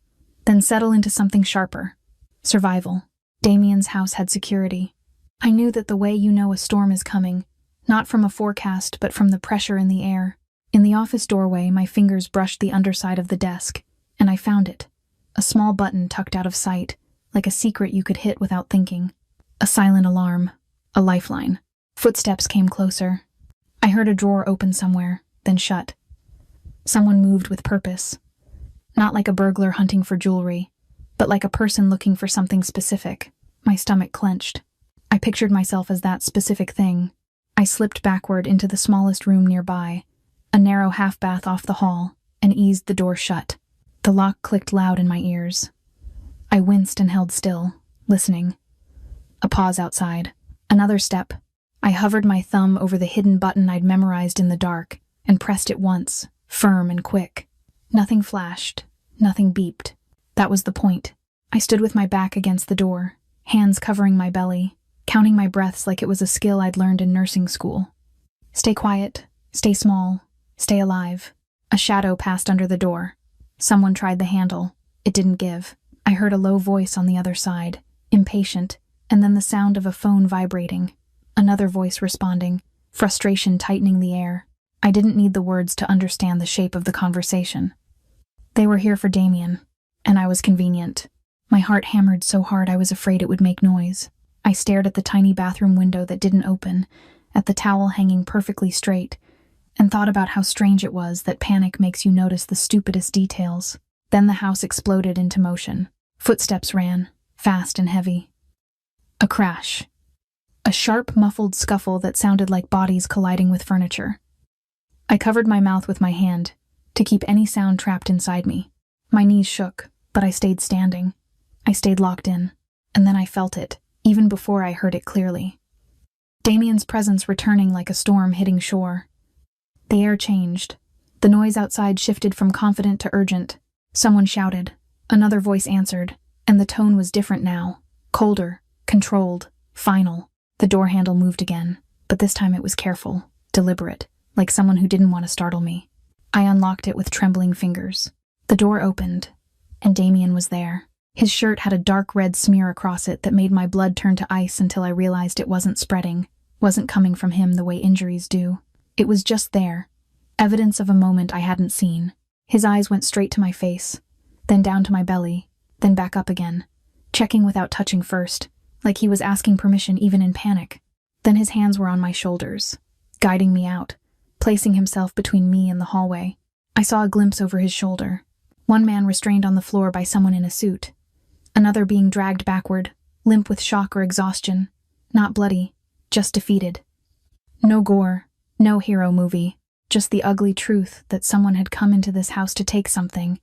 then settle into something sharper. Survival. Damien's house had security. I knew that the way you know a storm is coming, not from a forecast, but from the pressure in the air. In the office doorway, my fingers brushed the underside of the desk, and I found it. A small button tucked out of sight, like a secret you could hit without thinking. A silent alarm. A lifeline. Footsteps came closer. I heard a drawer open somewhere, then shut. Someone moved with purpose. Not like a burglar hunting for jewelry, but like a person looking for something specific. My stomach clenched. I pictured myself as that specific thing. I slipped backward into the smallest room nearby, a narrow half-bath off the hall, and eased the door shut. The lock clicked loud in my ears. I winced and held still, listening. A pause outside. Another step. I hovered my thumb over the hidden button I'd memorized in the dark and pressed it once, firm and quick. Nothing flashed, nothing beeped. That was the point. I stood with my back against the door, hands covering my belly, counting my breaths like it was a skill I'd learned in nursing school. Stay quiet, stay small, stay alive. A shadow passed under the door. Someone tried the handle. It didn't give. I heard a low voice on the other side, impatient, and then the sound of a phone vibrating. Another voice responding, frustration tightening the air. I didn't need the words to understand the shape of the conversation. They were here for Damien, and I was convenient. My heart hammered so hard I was afraid it would make noise. I stared at the tiny bathroom window that didn't open, at the towel hanging perfectly straight, and thought about how strange it was that panic makes you notice the stupidest details. Then the house exploded into motion. Footsteps ran, fast and heavy. A crash. A sharp, muffled scuffle that sounded like bodies colliding with furniture. I covered my mouth with my hand, to keep any sound trapped inside me. My knees shook, but I stayed standing. I stayed locked in, and then I felt it, even before I heard it clearly. Damien's presence returning like a storm hitting shore. The air changed. The noise outside shifted from confident to urgent. Someone shouted. Another voice answered, and the tone was different now. Colder, controlled, final. The door handle moved again, but this time it was careful, deliberate, like someone who didn't want to startle me. I unlocked it with trembling fingers. The door opened, and Damien was there. His shirt had a dark red smear across it that made my blood turn to ice until I realized it wasn't spreading, wasn't coming from him the way injuries do. It was just there, evidence of a moment I hadn't seen. His eyes went straight to my face, then down to my belly, then back up again, checking without touching first, like he was asking permission even in panic. Then his hands were on my shoulders, guiding me out, placing himself between me and the hallway. I saw a glimpse over his shoulder. One man restrained on the floor by someone in a suit. Another being dragged backward, limp with shock or exhaustion. Not bloody, just defeated. No gore, no hero movie, just the ugly truth that someone had come into this house to take something,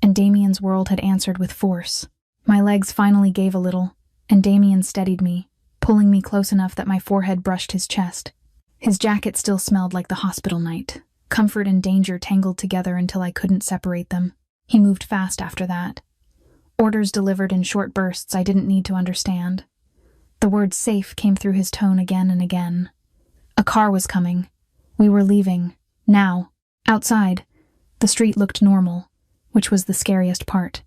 and Damien's world had answered with force. My legs finally gave a little, and Damien steadied me, pulling me close enough that my forehead brushed his chest. His jacket still smelled like the hospital night. Comfort and danger tangled together until I couldn't separate them. He moved fast after that. Orders delivered in short bursts I didn't need to understand. The word safe came through his tone again and again. A car was coming. We were leaving. Now. Outside, the street looked normal, which was the scariest part.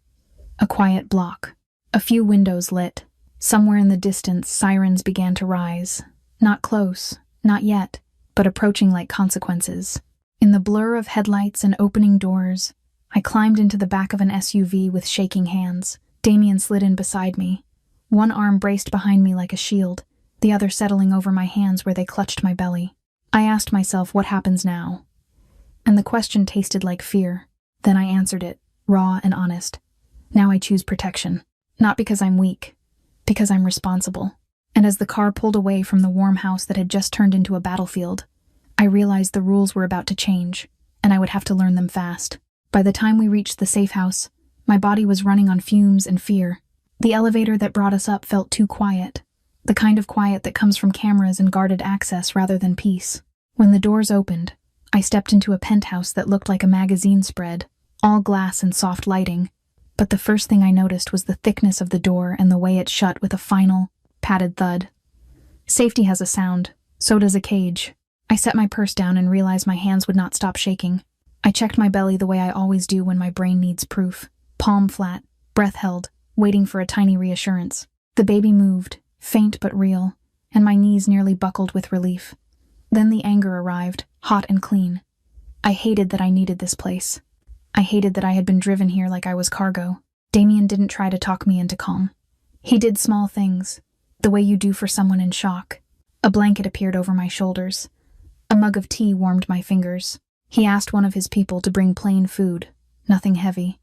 A quiet block. A few windows lit. Somewhere in the distance, sirens began to rise. Not close, not yet, but approaching like consequences. In the blur of headlights and opening doors, I climbed into the back of an SUV with shaking hands. Damien slid in beside me. One arm braced behind me like a shield, the other settling over my hands where they clutched my belly. I asked myself, what happens now? And the question tasted like fear. Then I answered it, raw and honest. Now I choose protection. Not because I'm weak, because I'm responsible. And as the car pulled away from the warm house that had just turned into a battlefield, I realized the rules were about to change, and I would have to learn them fast. By the time we reached the safe house, my body was running on fumes and fear. The elevator that brought us up felt too quiet, the kind of quiet that comes from cameras and guarded access rather than peace. When the doors opened, I stepped into a penthouse that looked like a magazine spread, all glass and soft lighting. But the first thing I noticed was the thickness of the door and the way it shut with a final, padded thud. Safety has a sound, so does a cage. I set my purse down and realized my hands would not stop shaking. I checked my belly the way I always do when my brain needs proof. Palm flat, breath held, waiting for a tiny reassurance. The baby moved, faint but real, and my knees nearly buckled with relief. Then the anger arrived, hot and clean. I hated that I needed this place. I hated that I had been driven here like I was cargo. Damien didn't try to talk me into calm. He did small things, the way you do for someone in shock. A blanket appeared over my shoulders. A mug of tea warmed my fingers. He asked one of his people to bring plain food, nothing heavy.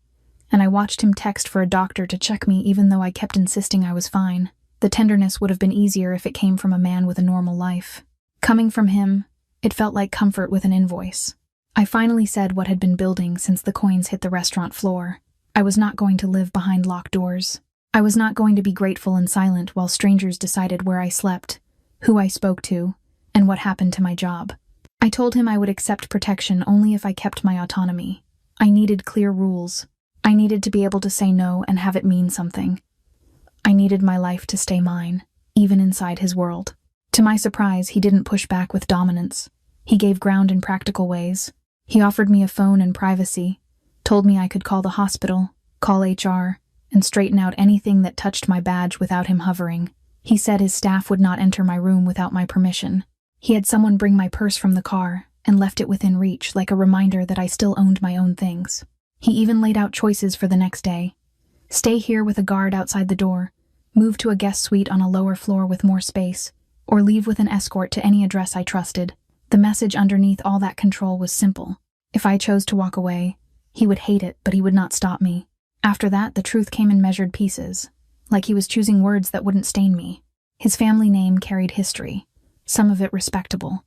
And I watched him text for a doctor to check me even though I kept insisting I was fine. The tenderness would have been easier if it came from a man with a normal life. Coming from him, it felt like comfort with an invoice. I finally said what had been building since the coins hit the restaurant floor. I was not going to live behind locked doors. I was not going to be grateful and silent while strangers decided where I slept, who I spoke to, and what happened to my job. I told him I would accept protection only if I kept my autonomy. I needed clear rules. I needed to be able to say no and have it mean something. I needed my life to stay mine, even inside his world. To my surprise, he didn't push back with dominance. He gave ground in practical ways. He offered me a phone and privacy, told me I could call the hospital, call HR, and straighten out anything that touched my badge without him hovering. He said his staff would not enter my room without my permission. He had someone bring my purse from the car and left it within reach like a reminder that I still owned my own things. He even laid out choices for the next day. Stay here with a guard outside the door, move to a guest suite on a lower floor with more space, or leave with an escort to any address I trusted. The message underneath all that control was simple. If I chose to walk away, he would hate it, but he would not stop me. After that, the truth came in measured pieces, like he was choosing words that wouldn't stain me. His family name carried history, some of it respectable,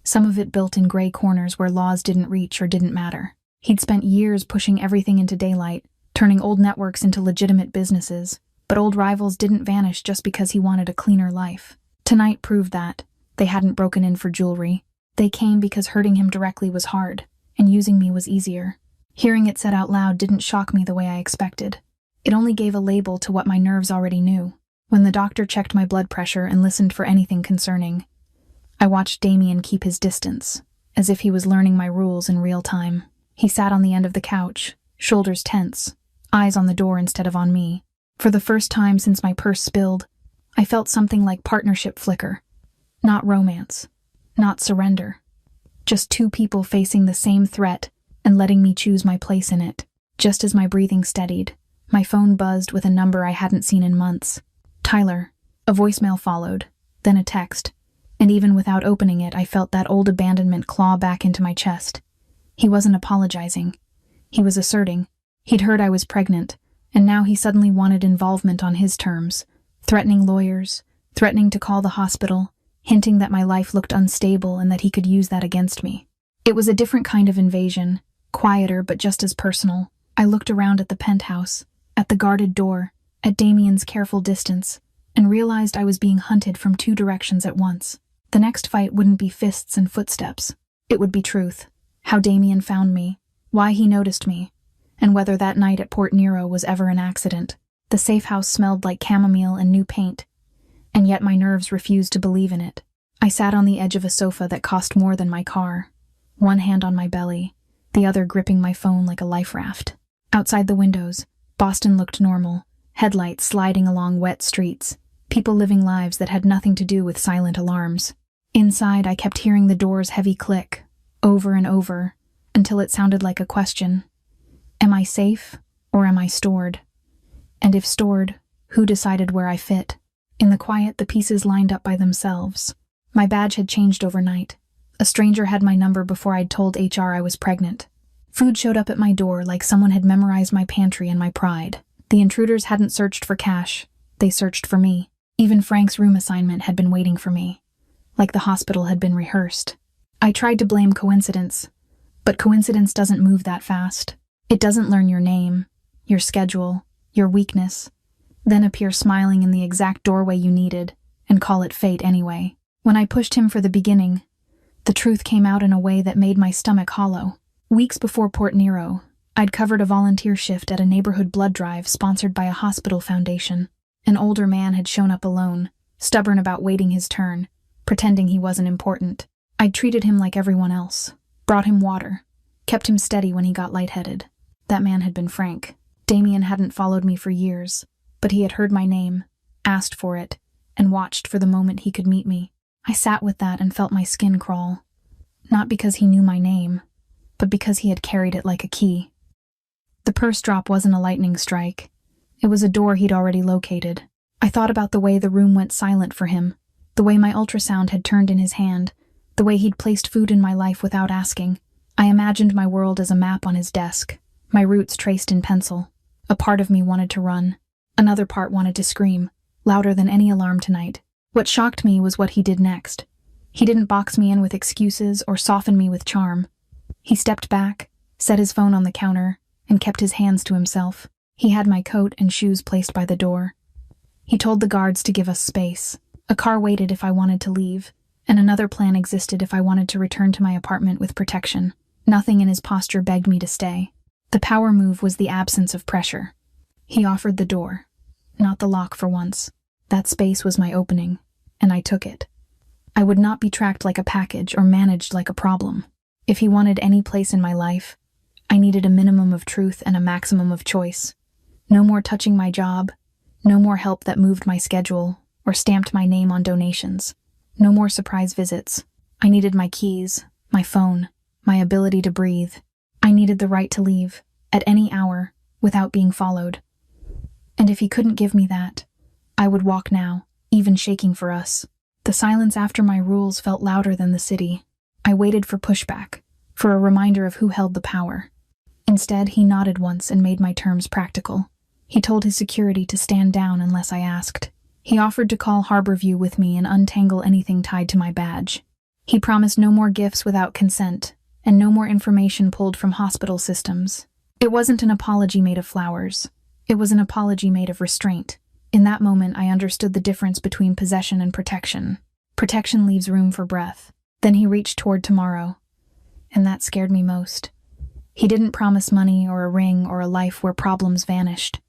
some of it built in gray corners where laws didn't reach or didn't matter. He'd spent years pushing everything into daylight, turning old networks into legitimate businesses, but old rivals didn't vanish just because he wanted a cleaner life. Tonight proved that. They hadn't broken in for jewelry. They came because hurting him directly was hard, and using me was easier. Hearing it said out loud didn't shock me the way I expected. It only gave a label to what my nerves already knew. When the doctor checked my blood pressure and listened for anything concerning, I watched Damien keep his distance, as if he was learning my rules in real time. He sat on the end of the couch, shoulders tense, eyes on the door instead of on me. For the first time since my purse spilled, I felt something like partnership flicker. Not romance, not surrender. Just two people facing the same threat and letting me choose my place in it. Just as my breathing steadied, my phone buzzed with a number I hadn't seen in months. Tyler. A voicemail followed, then a text. And even without opening it, I felt that old abandonment claw back into my chest. He wasn't apologizing. He was asserting. He'd heard I was pregnant, and now he suddenly wanted involvement on his terms, threatening lawyers, threatening to call the hospital, hinting that my life looked unstable and that he could use that against me. It was a different kind of invasion, quieter but just as personal. I looked around at the penthouse, at the guarded door, at Damien's careful distance, and realized I was being hunted from two directions at once. The next fight wouldn't be fists and footsteps. It would be truth. How Damien found me, why he noticed me, and whether that night at Port Nero was ever an accident. The safe house smelled like chamomile and new paint, and yet my nerves refused to believe in it. I sat on the edge of a sofa that cost more than my car, one hand on my belly, the other gripping my phone like a life raft. Outside the windows, Boston looked normal, headlights sliding along wet streets, people living lives that had nothing to do with silent alarms. Inside, I kept hearing the door's heavy click, over and over, until it sounded like a question. Am I safe, or am I stored? And if stored, who decided where I fit? In the quiet, the pieces lined up by themselves. My badge had changed overnight. A stranger had my number before I'd told HR I was pregnant. Food showed up at my door like someone had memorized my pantry and my pride. The intruders hadn't searched for cash. They searched for me. Even Frank's room assignment had been waiting for me, like the hospital had been rehearsed. I tried to blame coincidence, but coincidence doesn't move that fast. It doesn't learn your name, your schedule, your weakness, then appear smiling in the exact doorway you needed, and call it fate anyway. When I pushed him for the beginning, the truth came out in a way that made my stomach hollow. Weeks before Port Nero, I'd covered a volunteer shift at a neighborhood blood drive sponsored by a hospital foundation. An older man had shown up alone, stubborn about waiting his turn, pretending he wasn't important. I'd treated him like everyone else, brought him water, kept him steady when he got lightheaded. That man had been Frank. Damien hadn't followed me for years, but he had heard my name, asked for it, and watched for the moment he could meet me. I sat with that and felt my skin crawl. Not because he knew my name, but because he had carried it like a key. The purse drop wasn't a lightning strike. It was a door he'd already located. I thought about the way the room went silent for him, the way my ultrasound had turned in his hand, the way he'd placed food in my life without asking. I imagined my world as a map on his desk, my routes traced in pencil. A part of me wanted to run. Another part wanted to scream, louder than any alarm tonight. What shocked me was what he did next. He didn't box me in with excuses or soften me with charm. He stepped back, set his phone on the counter, and kept his hands to himself. He had my coat and shoes placed by the door. He told the guards to give us space. A car waited if I wanted to leave, and another plan existed if I wanted to return to my apartment with protection. Nothing in his posture begged me to stay. The power move was the absence of pressure. He offered the door, not the lock for once. That space was my opening, and I took it. I would not be tracked like a package or managed like a problem. If he wanted any place in my life, I needed a minimum of truth and a maximum of choice. No more touching my job, no more help that moved my schedule or stamped my name on donations. No more surprise visits. I needed my keys, my phone, my ability to breathe. I needed the right to leave, at any hour, without being followed. And if he couldn't give me that, I would walk now, even shaking for us. The silence after my rules felt louder than the city. I waited for pushback, for a reminder of who held the power. Instead, he nodded once and made my terms practical. He told his security to stand down unless I asked. He offered to call Harborview with me and untangle anything tied to my badge. He promised no more gifts without consent, and no more information pulled from hospital systems. It wasn't an apology made of flowers. It was an apology made of restraint. In that moment, I understood the difference between possession and protection. Protection leaves room for breath. Then he reached toward tomorrow, and that scared me most. He didn't promise money or a ring or a life where problems vanished.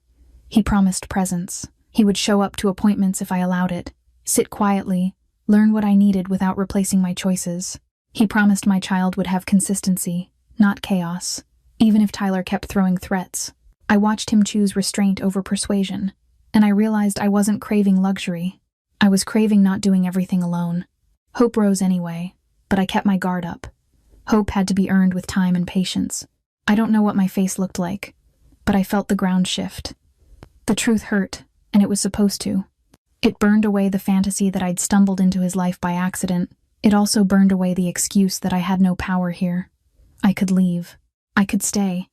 He promised presence. He would show up to appointments if I allowed it, sit quietly, learn what I needed without replacing my choices. He promised my child would have consistency, not chaos, even if Tyler kept throwing threats. I watched him choose restraint over persuasion, and I realized I wasn't craving luxury. I was craving not doing everything alone. Hope rose anyway, but I kept my guard up. Hope had to be earned with time and patience. I don't know what my face looked like, but I felt the ground shift. The truth hurt, and it was supposed to. It burned away the fantasy that I'd stumbled into his life by accident. It also burned away the excuse that I had no power here. I could leave. I could stay.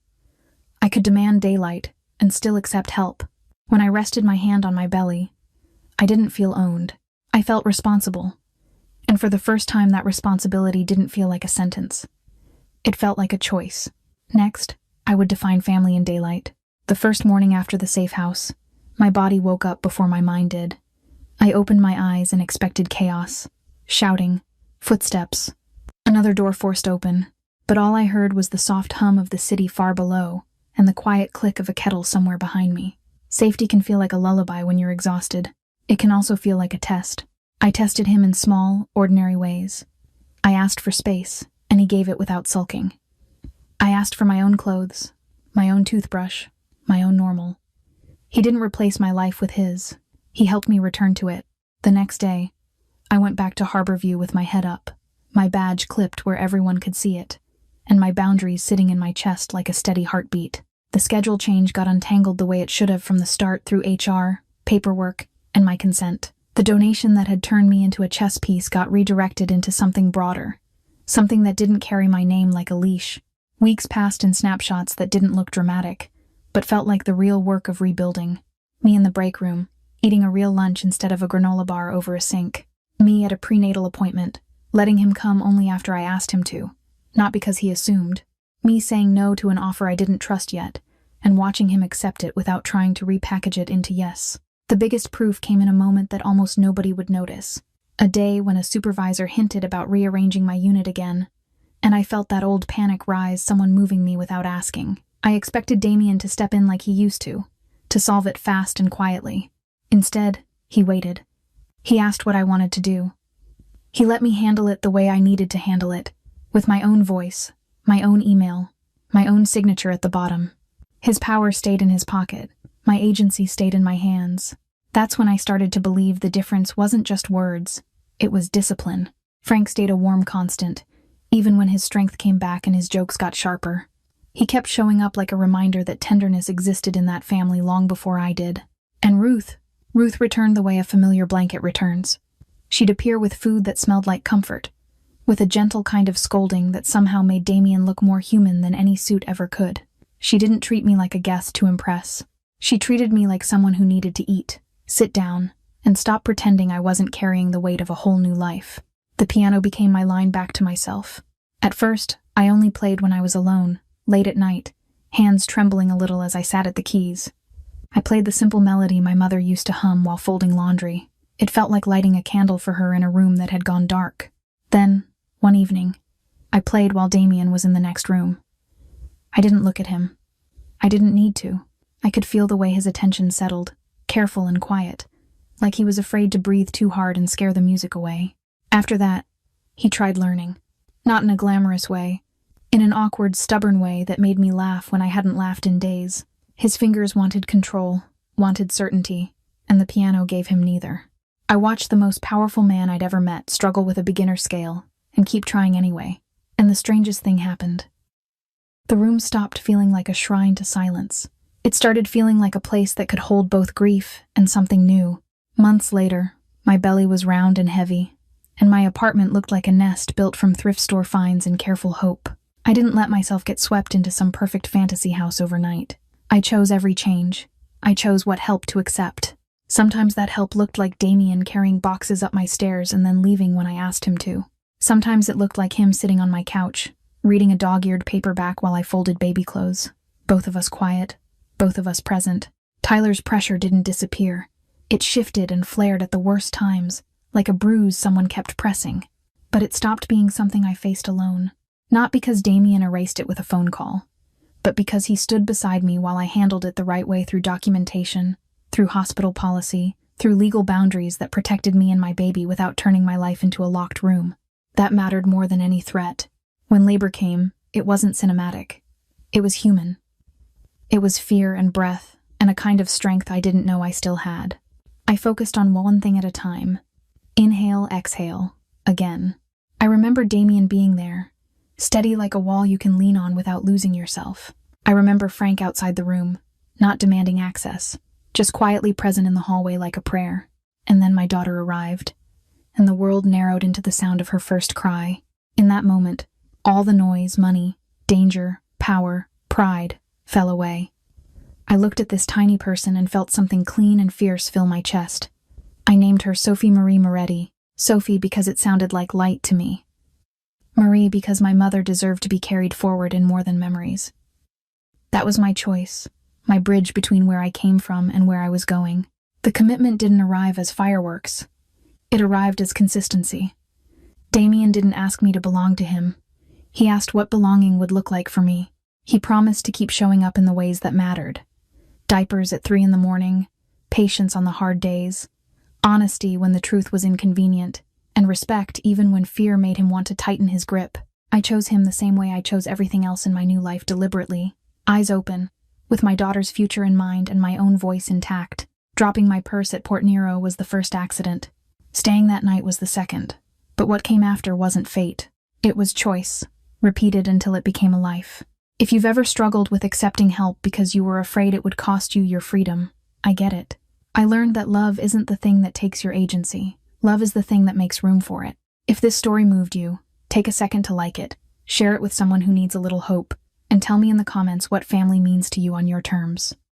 I could demand daylight and still accept help. When I rested my hand on my belly, I didn't feel owned. I felt responsible. And for the first time, that responsibility didn't feel like a sentence. It felt like a choice. Next, I would define family in daylight. The first morning after the safe house, my body woke up before my mind did. I opened my eyes and expected chaos. Shouting, footsteps, another door forced open. But all I heard was the soft hum of the city far below and the quiet click of a kettle somewhere behind me. Safety can feel like a lullaby when you're exhausted. It can also feel like a test. I tested him in small, ordinary ways. I asked for space, and he gave it without sulking. I asked for my own clothes, my own toothbrush, my own normal. He didn't replace my life with his. He helped me return to it. The next day, I went back to Harborview with my head up, my badge clipped where everyone could see it, and my boundaries sitting in my chest like a steady heartbeat. The schedule change got untangled the way it should have from the start through HR, paperwork, and my consent. The donation that had turned me into a chess piece got redirected into something broader, something that didn't carry my name like a leash. Weeks passed in snapshots that didn't look dramatic, but felt like the real work of rebuilding. Me in the break room, eating a real lunch instead of a granola bar over a sink. Me at a prenatal appointment, letting him come only after I asked him to, not because he assumed. Me saying no to an offer I didn't trust yet, and watching him accept it without trying to repackage it into yes. The biggest proof came in a moment that almost nobody would notice. A day when a supervisor hinted about rearranging my unit again, and I felt that old panic rise, someone moving me without asking. I expected Damien to step in like he used to solve it fast and quietly. Instead, he waited. He asked what I wanted to do. He let me handle it the way I needed to handle it, with my own voice, my own email, my own signature at the bottom. His power stayed in his pocket. My agency stayed in my hands. That's when I started to believe the difference wasn't just words, it was discipline. Frank stayed a warm constant, even when his strength came back and his jokes got sharper. He kept showing up like a reminder that tenderness existed in that family long before I did. And Ruth returned the way a familiar blanket returns. She'd appear with food that smelled like comfort, with a gentle kind of scolding that somehow made Damien look more human than any suit ever could. She didn't treat me like a guest to impress. She treated me like someone who needed to eat, sit down, and stop pretending I wasn't carrying the weight of a whole new life. The piano became my line back to myself. At first, I only played when I was alone, late at night, hands trembling a little as I sat at the keys. I played the simple melody my mother used to hum while folding laundry. It felt like lighting a candle for her in a room that had gone dark. Then, one evening, I played while Damien was in the next room. I didn't look at him. I didn't need to. I could feel the way his attention settled, careful and quiet, like he was afraid to breathe too hard and scare the music away. After that, he tried learning. Not in a glamorous way, in an awkward, stubborn way that made me laugh when I hadn't laughed in days. His fingers wanted control, wanted certainty, and the piano gave him neither. I watched the most powerful man I'd ever met struggle with a beginner scale, and keep trying anyway. And the strangest thing happened. The room stopped feeling like a shrine to silence. It started feeling like a place that could hold both grief and something new. Months later, my belly was round and heavy, and my apartment looked like a nest built from thrift store finds and careful hope. I didn't let myself get swept into some perfect fantasy house overnight. I chose every change. I chose what help to accept. Sometimes that help looked like Damien carrying boxes up my stairs and then leaving when I asked him to. Sometimes it looked like him sitting on my couch, reading a dog-eared paperback while I folded baby clothes. Both of us quiet, both of us present. Tyler's pressure didn't disappear. It shifted and flared at the worst times, like a bruise someone kept pressing. But it stopped being something I faced alone. Not because Damien erased it with a phone call, but because he stood beside me while I handled it the right way through documentation, through hospital policy, through legal boundaries that protected me and my baby without turning my life into a locked room. That mattered more than any threat. When labor came, it wasn't cinematic. It was human. It was fear and breath, and a kind of strength I didn't know I still had. I focused on one thing at a time. Inhale, exhale, again. I remember Damien being there, steady like a wall you can lean on without losing yourself. I remember Frank outside the room, not demanding access, just quietly present in the hallway like a prayer. And then my daughter arrived, and the world narrowed into the sound of her first cry. In that moment, all the noise, money, danger, power, pride fell away. I looked at this tiny person and felt something clean and fierce fill my chest. I named her Sophie Marie Moretti. Sophie because it sounded like light to me. Marie because my mother deserved to be carried forward in more than memories. That was my choice, my bridge between where I came from and where I was going. The commitment didn't arrive as fireworks. It arrived as consistency. Damien didn't ask me to belong to him. He asked what belonging would look like for me. He promised to keep showing up in the ways that mattered. Diapers at 3 a.m, patience on the hard days, honesty when the truth was inconvenient, and respect even when fear made him want to tighten his grip. I chose him the same way I chose everything else in my new life, deliberately, eyes open, with my daughter's future in mind and my own voice intact. Dropping my purse at Port Nero was the first accident. Staying that night was the second. But what came after wasn't fate. It was choice, repeated until it became a life. If you've ever struggled with accepting help because you were afraid it would cost you your freedom, I get it. I learned that love isn't the thing that takes your agency. Love is the thing that makes room for it. If this story moved you, take a second to like it, share it with someone who needs a little hope, and tell me in the comments what family means to you on your terms.